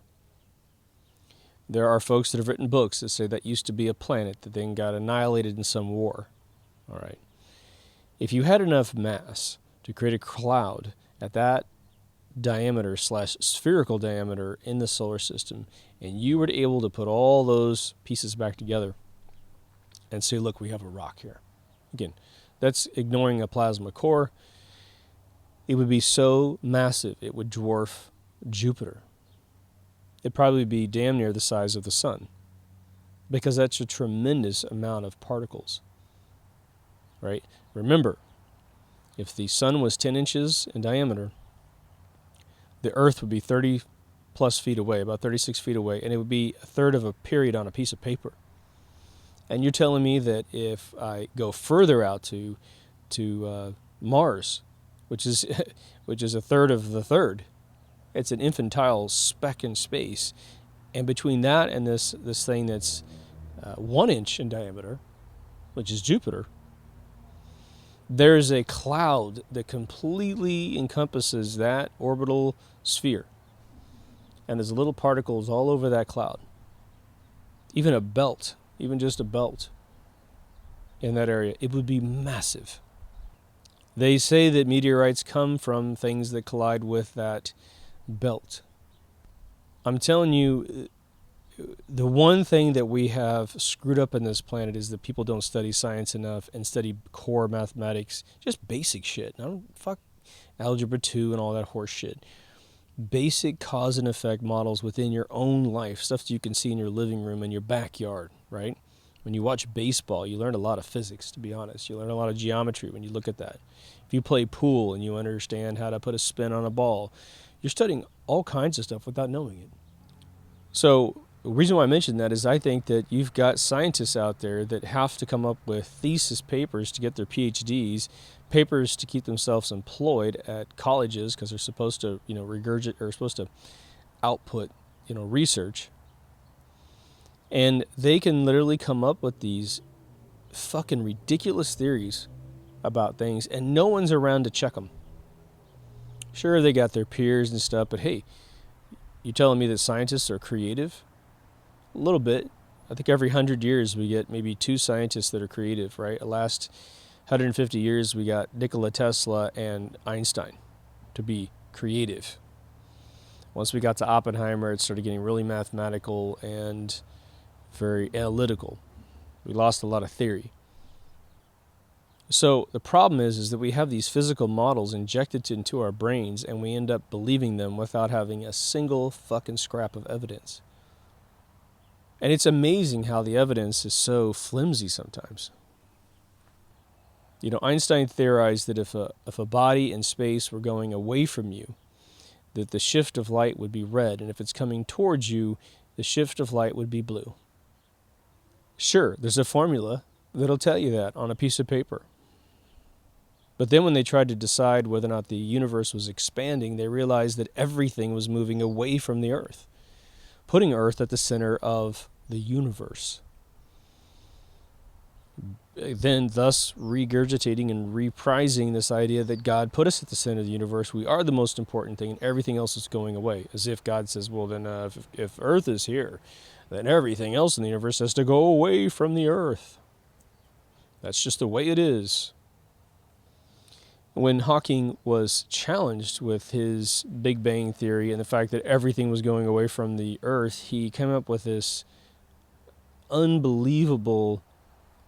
There are folks that have written books that say that used to be a planet that then got annihilated in some war. All right. If you had enough mass to create a cloud at that diameter / spherical diameter in the solar system, and you were able to put all those pieces back together and say, look, we have a rock here. Again, that's ignoring a plasma core. It would be so massive, it would dwarf Jupiter. It'd probably be damn near the size of the sun, because that's a tremendous amount of particles, right? Remember, if the sun was 10 inches in diameter, the Earth would be 30 plus feet away, about 36 feet away, and it would be a third of a period on a piece of paper. And you're telling me that if I go further out to Mars, which is a third of the third, it's an infantile speck in space, and between that and this thing that's 1 inch in diameter, which is Jupiter, there's a cloud that completely encompasses that orbital sphere, and there's little particles all over that cloud. Even just a belt in that area, it would be massive. They say that meteorites come from things that collide with that belt. I'm telling you, the one thing that we have screwed up in this planet is that people don't study science enough and study core mathematics, just basic shit. Fuck Algebra 2 and all that horse shit. Basic cause and effect models within your own life, stuff that you can see in your living room and your backyard, right? When you watch baseball, you learn a lot of physics, to be honest. You learn a lot of geometry when you look at that. If you play pool and you understand how to put a spin on a ball, you're studying all kinds of stuff without knowing it. So the reason why I mention that is I think that you've got scientists out there that have to come up with thesis papers to get their PhDs, papers to keep themselves employed at colleges because they're supposed to, regurgitate or supposed to output, research. And they can literally come up with these fucking ridiculous theories about things, and no one's around to check them. Sure, they got their peers and stuff, but hey, you telling me that scientists are creative? A little bit. I think every 100 years we get maybe 2 scientists that are creative, right? The last 150 years we got Nikola Tesla and Einstein to be creative. Once we got to Oppenheimer, it started getting really mathematical and very analytical. We lost a lot of theory. So the problem is that we have these physical models injected into our brains, and we end up believing them without having a single fucking scrap of evidence. And it's amazing how the evidence is so flimsy sometimes. You know, Einstein theorized that if a body in space were going away from you, that the shift of light would be red, and if it's coming towards you, the shift of light would be blue. Sure, there's a formula that'll tell you that on a piece of paper. But then when they tried to decide whether or not the universe was expanding, they realized that everything was moving away from the Earth, putting Earth at the center of the universe. Then thus regurgitating and reprising this idea that God put us at the center of the universe. We are the most important thing, and everything else is going away. As if God says, well, then if Earth is here, then everything else in the universe has to go away from the Earth. That's just the way it is. When Hawking was challenged with his Big Bang theory and the fact that everything was going away from the Earth, he came up with this unbelievable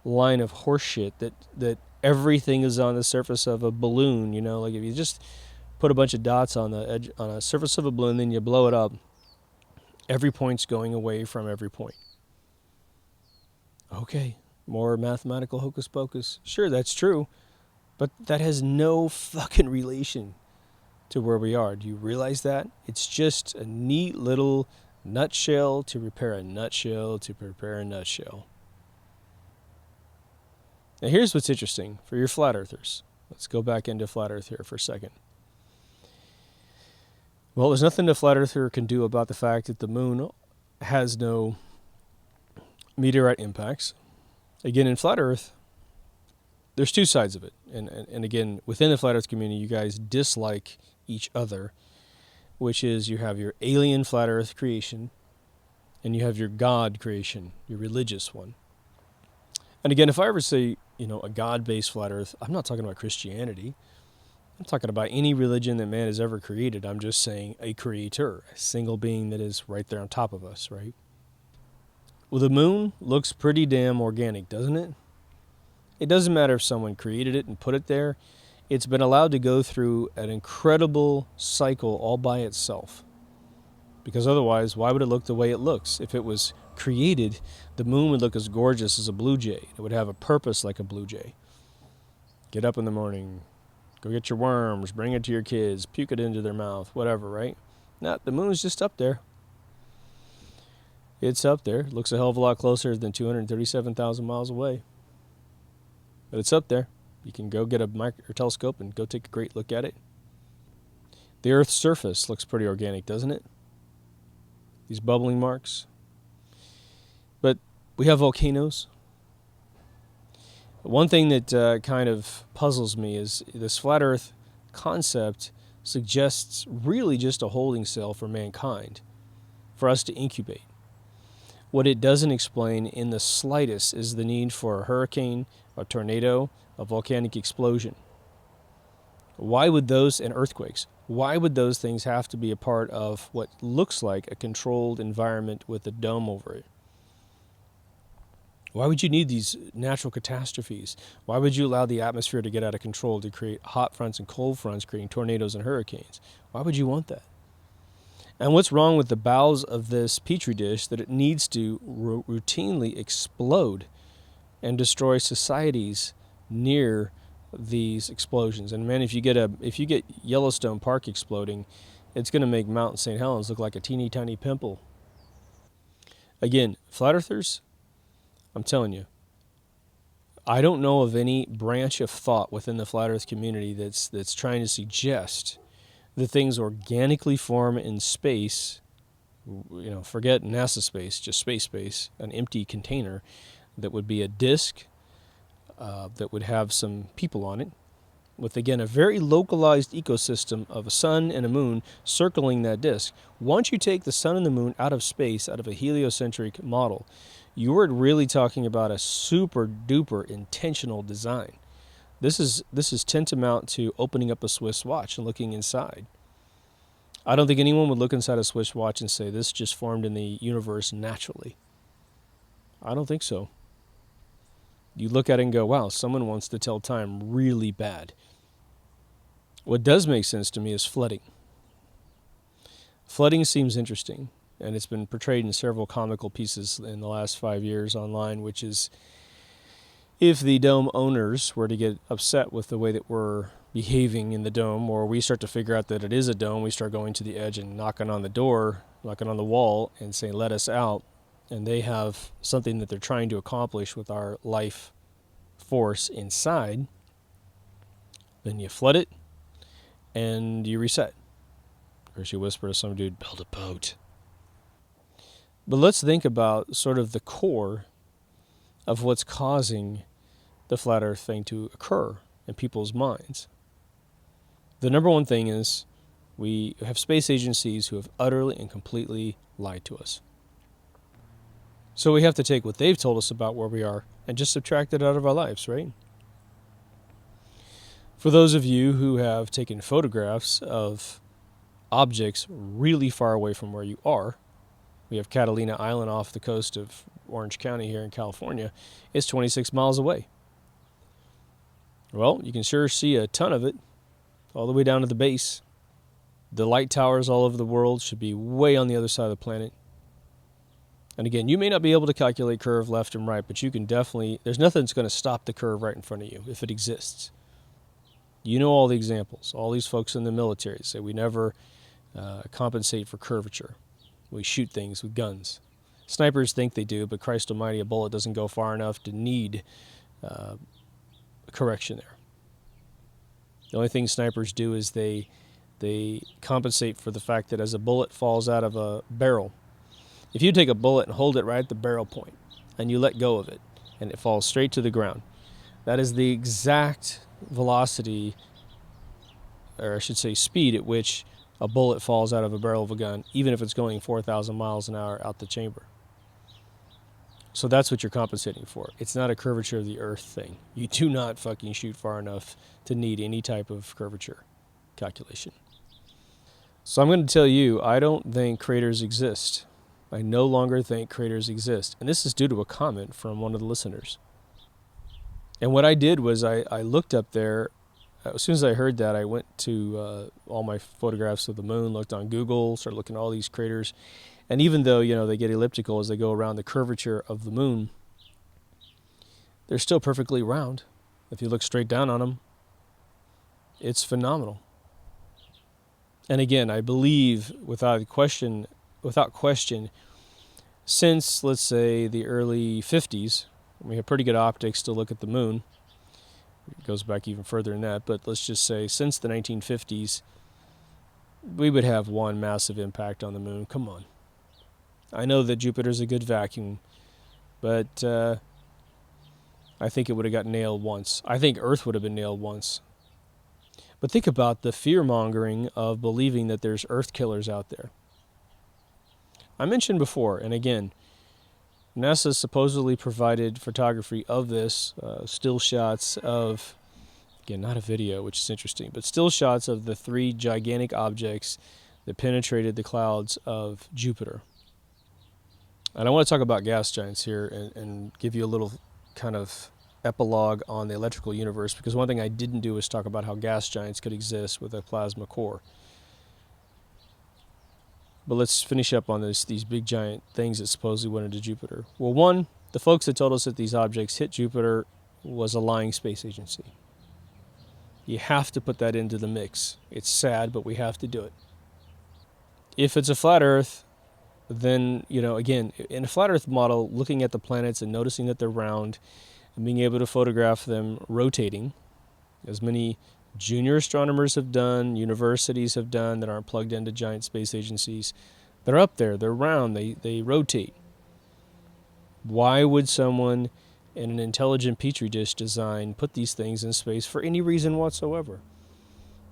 line of horseshit that everything is on the surface of a balloon. You know, like if you just put a bunch of dots on the edge on a surface of a balloon, then you blow it up, every point's going away from every point. Okay, more mathematical hocus pocus. Sure, that's true. But that has no fucking relation to where we are. Do you realize that? It's just a neat little nutshell to repair a nutshell to prepare a nutshell. Now here's what's interesting for your flat earthers. Let's go back into flat earth here for a second. Well, there's nothing a flat earther can do about the fact that the moon has no meteorite impacts. Again, in flat earth, there's 2 sides of it. And again, within the flat earth community, you guys dislike each other, which is you have your alien flat earth creation and you have your God creation, your religious one. And again, if I ever say, a God-based flat earth, I'm not talking about Christianity. I'm talking about any religion that man has ever created. I'm just saying a creator, a single being that is right there on top of us, right? Well, the moon looks pretty damn organic, doesn't it? It doesn't matter if someone created it and put it there. It's been allowed to go through an incredible cycle all by itself. Because otherwise, why would it look the way it looks? If it was created, the moon would look as gorgeous as a blue jay. It would have a purpose like a blue jay. Get up in the morning, go get your worms, bring it to your kids, puke it into their mouth, whatever, right? No, the moon's just up there. It's up there. It looks a hell of a lot closer than 237,000 miles away. But it's up there. You can go get a telescope and go take a great look at it. The Earth's surface looks pretty organic, doesn't it? These bubbling marks. But we have volcanoes. One thing that kind of puzzles me is this flat Earth concept suggests really just a holding cell for mankind, for us to incubate. What it doesn't explain in the slightest is the need for a hurricane, a tornado, a volcanic explosion. Why would those, and earthquakes, why would those things have to be a part of what looks like a controlled environment with a dome over it? Why would you need these natural catastrophes? Why would you allow the atmosphere to get out of control to create hot fronts and cold fronts, creating tornadoes and hurricanes? Why would you want that? And what's wrong with the bowels of this petri dish that it needs to routinely explode and destroy societies near these explosions? And man, if you get Yellowstone Park exploding, it's going to make Mount St. Helens look like a teeny tiny pimple. Again, flat earthers, I'm telling you, I don't know of any branch of thought within the flat earth community that's trying to suggest that things organically form in space. Forget NASA space, just space, an empty container that would be a disk that would have some people on it, with, again, a very localized ecosystem of a sun and a moon circling that disk. Once you take the sun and the moon out of space, out of a heliocentric model, you are really talking about a super duper intentional design. This is tantamount to opening up a Swiss watch and looking inside. I don't think anyone would look inside a Swiss watch and say this just formed in the universe naturally. I don't think so. You look at it and go, wow, someone wants to tell time really bad. What does make sense to me is flooding. Flooding seems interesting, and it's been portrayed in several comical pieces in the last 5 years online, which is if the dome owners were to get upset with the way that we're behaving in the dome, or we start to figure out that it is a dome, we start going to the edge and knocking on the door, knocking on the wall and saying, let us out, and they have something that they're trying to accomplish with our life force inside, then you flood it and you reset. Or she whispered to some dude, build a boat. But let's think about sort of the core of what's causing the flat earth thing to occur in people's minds. The number one thing is we have space agencies who have utterly and completely lied to us. So we have to take what they've told us about where we are and just subtract it out of our lives, right? For those of you who have taken photographs of objects really far away from where you are, we have Catalina Island off the coast of Orange County here in California. It's 26 miles away. Well, you can sure see a ton of it all the way down to the base. The light towers all over the world should be way on the other side of the planet. And again, you may not be able to calculate curve left and right, but you can definitely, there's nothing that's going to stop the curve right in front of you if it exists. You know all the examples. All these folks in the military say we never compensate for curvature. We shoot things with guns. Snipers think they do, but Christ almighty, a bullet doesn't go far enough to need correction there. The only thing snipers do is they compensate for the fact that as a bullet falls out of a barrel, if you take a bullet and hold it right at the barrel point and you let go of it and it falls straight to the ground, that is the exact velocity, or I should say speed, at which a bullet falls out of a barrel of a gun, even if it's going 4,000 miles an hour out the chamber. So that's what you're compensating for. It's not a curvature of the earth thing. You do not fucking shoot far enough to need any type of curvature calculation. So I'm going to tell you, I don't think craters exist. I no longer think craters exist. And this is due to a comment from one of the listeners. And what I did was I looked up there. As soon as I heard that, I went to all my photographs of the moon, looked on Google, started looking at all these craters. And even though, they get elliptical as they go around the curvature of the moon, they're still perfectly round. If you look straight down on them, it's phenomenal. And again, I believe without question, since, let's say, the early 50s, we have pretty good optics to look at the moon. It goes back even further than that, but let's just say since the 1950s, we would have one massive impact on the moon. Come on. I know that Jupiter's a good vacuum, but I think it would have got nailed once. I think Earth would have been nailed once. But think about the fear-mongering of believing that there's Earth killers out there. I mentioned before, and again, NASA supposedly provided photography of this, still shots of, again, not a video, which is interesting, but still shots of the 3 gigantic objects that penetrated the clouds of Jupiter. And I want to talk about gas giants here and give you a little kind of epilogue on the electrical universe, because one thing I didn't do is talk about how gas giants could exist with a plasma core. But let's finish up on these big giant things that supposedly went into Jupiter. Well, one, the folks that told us that these objects hit Jupiter was a lying space agency. You have to put that into the mix. It's sad, but we have to do it. If it's a flat Earth, then, again, in a flat Earth model, looking at the planets and noticing that they're round and being able to photograph them rotating, as many junior astronomers have done, universities have done that aren't plugged into giant space agencies. They're up there, they're round, they rotate. Why would someone and an intelligent petri dish design put these things in space for any reason whatsoever.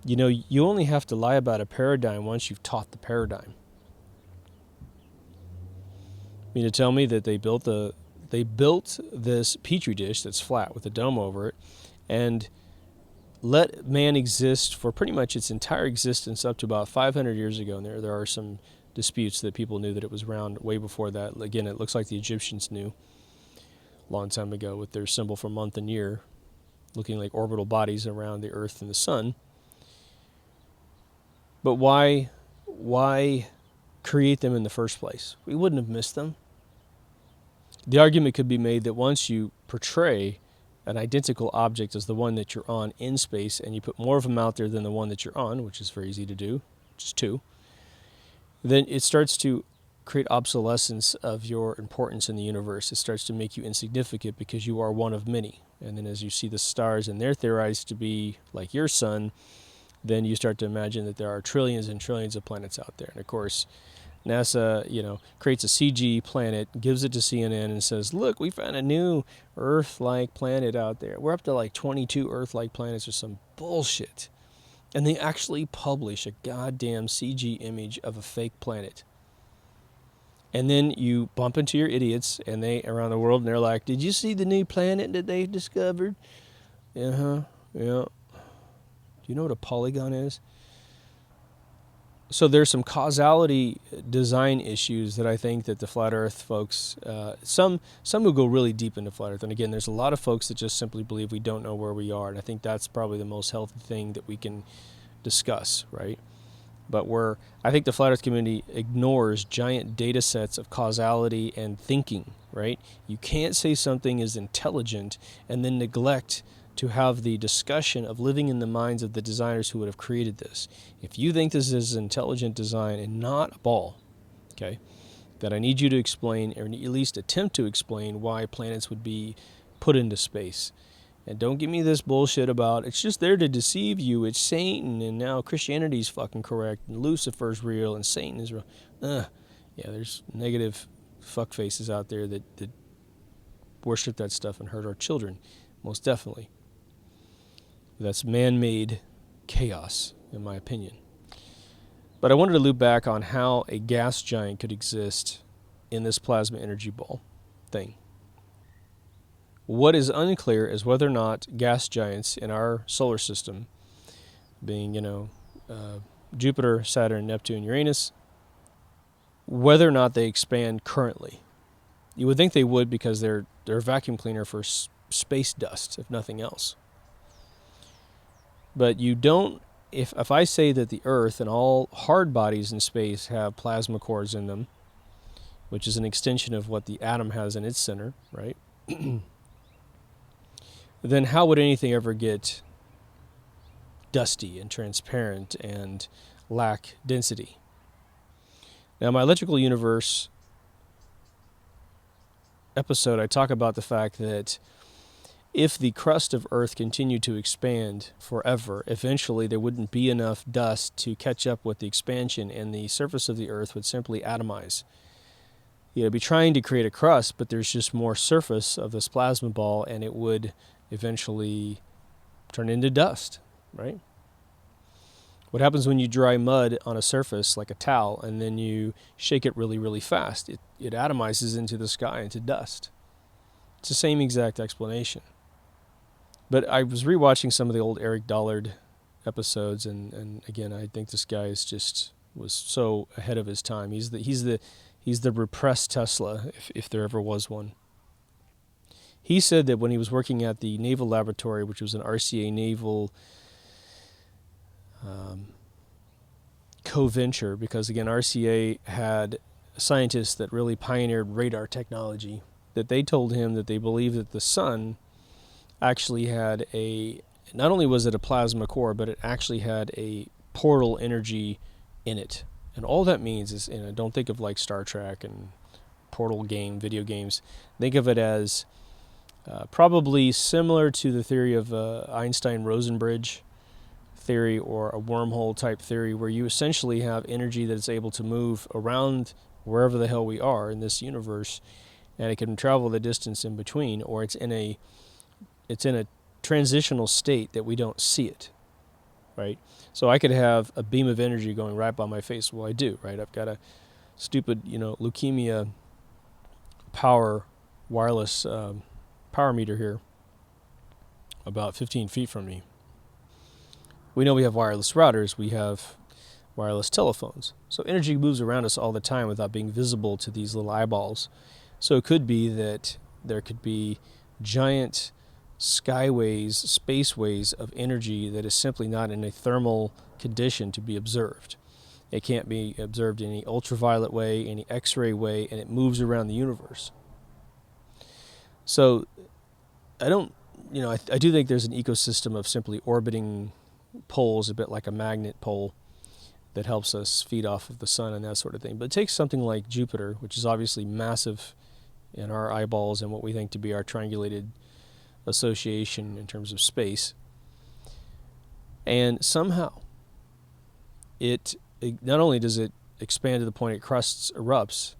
You know, you only have to lie about a paradigm once you've taught the paradigm. You mean to tell me that they built this petri dish that's flat with a dome over it and let man exist for pretty much its entire existence up to about 500 years ago. And there are some disputes that people knew that it was round way before that. Again, it looks like the Egyptians knew a long time ago with their symbol for month and year, looking like orbital bodies around the Earth and the Sun. But why create them in the first place? We wouldn't have missed them. The argument could be made that once you portray an identical object as the one that you're on in space, and you put more of them out there than the one that you're on, which is very easy to do, which is 2, then it starts to create obsolescence of your importance in the universe. It starts to make you insignificant because you are one of many. And then as you see the stars and they're theorized to be like your sun, then you start to imagine that there are trillions and trillions of planets out there. And of course, NASA, creates a CG planet, gives it to CNN, and says, look, we found a new Earth-like planet out there. We're up to like 22 Earth-like planets or some bullshit. And they actually publish a goddamn CG image of a fake planet. And then you bump into your idiots and they around the world, and they're like, did you see the new planet that they discovered? Yeah. Do you know what a polygon is? So there's some causality design issues that I think that the flat earth folks, some who go really deep into flat earth, and again, there's a lot of folks that just simply believe we don't know where we are, and I think that's probably the most healthy thing that we can discuss, right? But I think the flat earth community ignores giant data sets of causality and thinking, right? You can't say something is intelligent and then neglect to have the discussion of living in the minds of the designers who would have created this. If you think this is intelligent design and not a ball, okay, then I need you to explain, or at least attempt to explain, why planets would be put into space. And don't give me this bullshit about it's just there to deceive you, it's Satan, and now Christianity's fucking correct, and Lucifer's real, and Satan is real. Yeah, there's negative fuckfaces out there that worship that stuff and hurt our children, most definitely. That's man-made chaos, in my opinion. But I wanted to loop back on how a gas giant could exist in this plasma energy ball thing. What is unclear is whether or not gas giants in our solar system, being, Jupiter, Saturn, Neptune, Uranus, whether or not they expand currently. You would think they would because they're a vacuum cleaner for space dust, if nothing else. But you don't, if I say that the Earth and all hard bodies in space have plasma cores in them, which is an extension of what the atom has in its center, right? Then how would anything ever get dusty and transparent and lack density? Now, my electrical universe episode, I talk about the fact that if the crust of Earth continued to expand forever, eventually there wouldn't be enough dust to catch up with the expansion, and the surface of the Earth would simply atomize. You'd be trying to create a crust, but there's just more surface of this plasma ball, and it would eventually turn into dust, right? What happens when you dry mud on a surface like a towel, and then you shake it really, really fast? It atomizes into the sky, into dust. It's the same exact explanation. But I was rewatching some of the old Eric Dollard episodes, and again, I think this guy was so ahead of his time. He's the repressed Tesla, if there ever was one. He said that when he was working at the Naval Laboratory, which was an RCA naval co-venture, because again, RCA had scientists that really pioneered radar technology, that they told him that they believed that the sun actually had not only was it a plasma core, but it actually had a portal energy in it. And all that means is, don't think of like Star Trek and portal video games. Think of it as probably similar to the theory of Einstein-Rosenbridge theory, or a wormhole type theory, where you essentially have energy that is able to move around wherever the hell we are in this universe, and it can travel the distance in between, or it's in a transitional state that we don't see it, right? So I could have a beam of energy going right by my face. Well, I do, right? I've got a stupid, leukemia power wireless power meter here about 15 feet from me. We know we have wireless routers, we have wireless telephones. So energy moves around us all the time without being visible to these little eyeballs. So it could be that there could be giant skyways, spaceways of energy that is simply not in a thermal condition to be observed. It can't be observed in any ultraviolet way, any X-ray way, and it moves around the universe. So I do think there's an ecosystem of simply orbiting poles, a bit like a magnet pole, that helps us feed off of the sun and that sort of thing. But it takes something like Jupiter, which is obviously massive in our eyeballs and what we think to be our triangulated association in terms of space. And somehow, it not only does it expand to the point it erupts,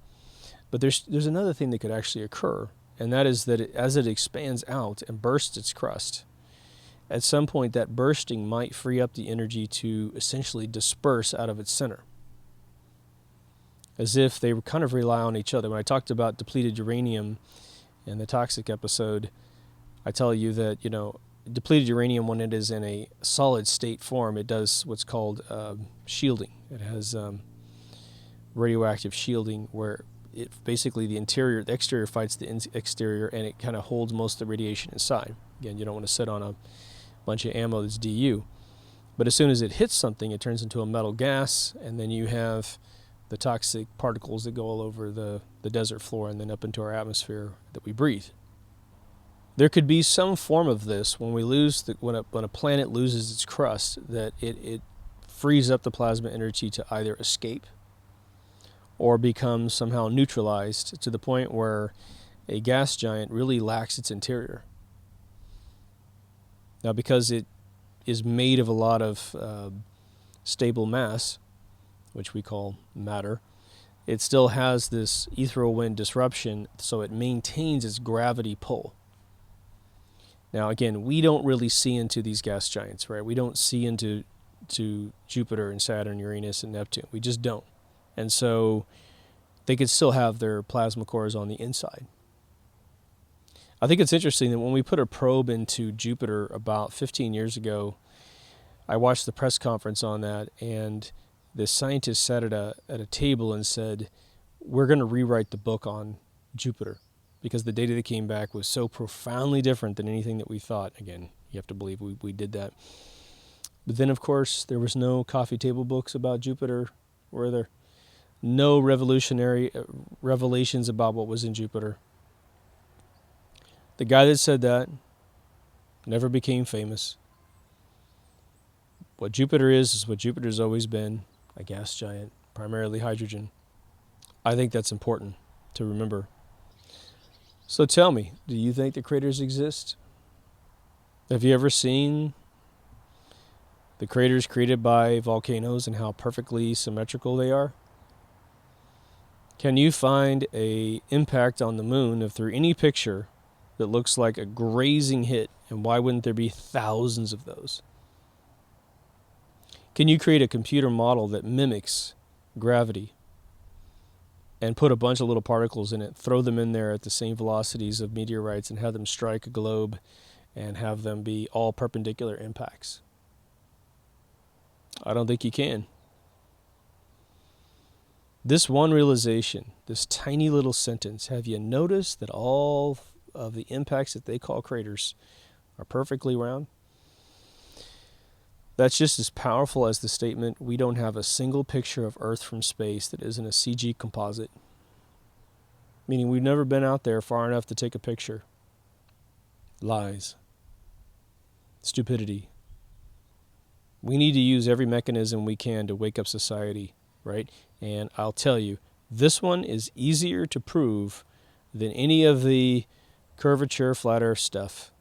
but there's another thing that could actually occur, and that is that as it expands out and bursts its crust, at some point that bursting might free up the energy to essentially disperse out of its center, as if they kind of rely on each other. When I talked about depleted uranium in the toxic episode, I tell you that, depleted uranium, when it is in a solid state form, it does what's called shielding. It has radioactive shielding, where it basically the exterior fights the exterior, and it kind of holds most of the radiation inside. Again, you don't want to sit on a bunch of ammo that's DU. But as soon as it hits something, it turns into a metal gas, and then you have the toxic particles that go all over the desert floor and then up into our atmosphere that we breathe. There could be some form of this when when a planet loses its crust, that it frees up the plasma energy to either escape or become somehow neutralized to the point where a gas giant really lacks its interior. Now, because it is made of a lot of stable mass, which we call matter, it still has this ethereal wind disruption, so it maintains its gravity pull. Now, again, we don't really see into these gas giants, right? We don't see into Jupiter and Saturn, Uranus, and Neptune. We just don't. And so they could still have their plasma cores on the inside. I think it's interesting that when we put a probe into Jupiter about 15 years ago, I watched the press conference on that, and the scientists sat at a table and said, we're going to rewrite the book on Jupiter, because the data that came back was so profoundly different than anything that we thought. Again, you have to believe we did that. But then, of course, there was no coffee table books about Jupiter, were there? No revolutionary revelations about what was in Jupiter. The guy that said that never became famous. What Jupiter is what Jupiter's always been, a gas giant, primarily hydrogen. I think that's important to remember. So tell me, do you think the craters exist? Have you ever seen the craters created by volcanoes and how perfectly symmetrical they are? Can you find an impact on the moon through any picture that looks like a grazing hit, and why wouldn't there be thousands of those? Can you create a computer model that mimics gravity and put a bunch of little particles in it, throw them in there at the same velocities of meteorites, and have them strike a globe and have them be all perpendicular impacts? I don't think you can. This one realization, this tiny little sentence, have you noticed that all of the impacts that they call craters are perfectly round? That's just as powerful as the statement, we don't have a single picture of Earth from space that isn't a CG composite. Meaning we've never been out there far enough to take a picture. Lies. Stupidity. We need to use every mechanism we can to wake up society, right? And I'll tell you, this one is easier to prove than any of the curvature, flat earth stuff.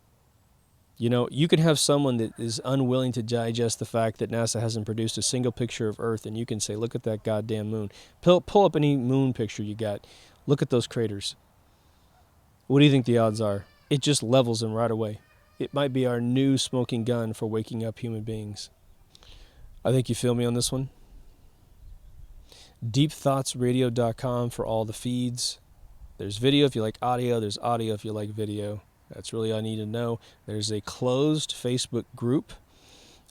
You can have someone that is unwilling to digest the fact that NASA hasn't produced a single picture of Earth, and you can say, look at that goddamn moon. Pull up any moon picture you got. Look at those craters. What do you think the odds are? It just levels them right away. It might be our new smoking gun for waking up human beings. I think you feel me on this one. deepthoughtsradio.com for all the feeds. There's video if you like audio. There's audio if you like video. That's really all I need to know. There's a closed Facebook group.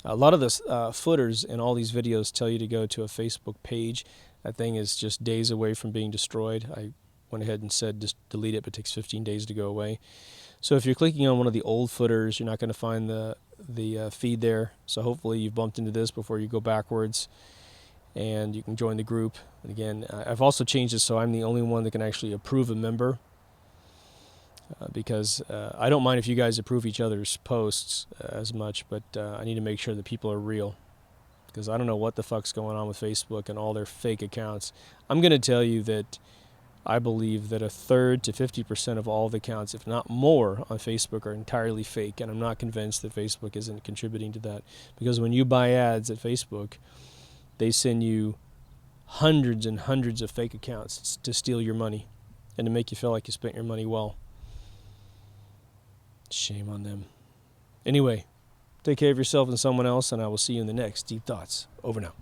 A lot of the footers in all these videos tell you to go to a Facebook page. That thing is just days away from being destroyed. I went ahead and said just delete it, but it takes 15 days to go away. So if you're clicking on one of the old footers, you're not going to find the feed there. So hopefully you've bumped into this before you go backwards, and you can join the group. And again, I've also changed it so I'm the only one that can actually approve a member, because I don't mind if you guys approve each other's posts as much, but I need to make sure that people are real, because I don't know what the fuck's going on with Facebook and all their fake accounts. I'm going to tell you that I believe that 1/3 to 50% of all the accounts, if not more, on Facebook are entirely fake, and I'm not convinced that Facebook isn't contributing to that, because when you buy ads at Facebook, they send you hundreds and hundreds of fake accounts to steal your money and to make you feel like you spent your money well. Shame on them. Anyway, take care of yourself and someone else, and I will see you in the next Deep Thoughts. Over now.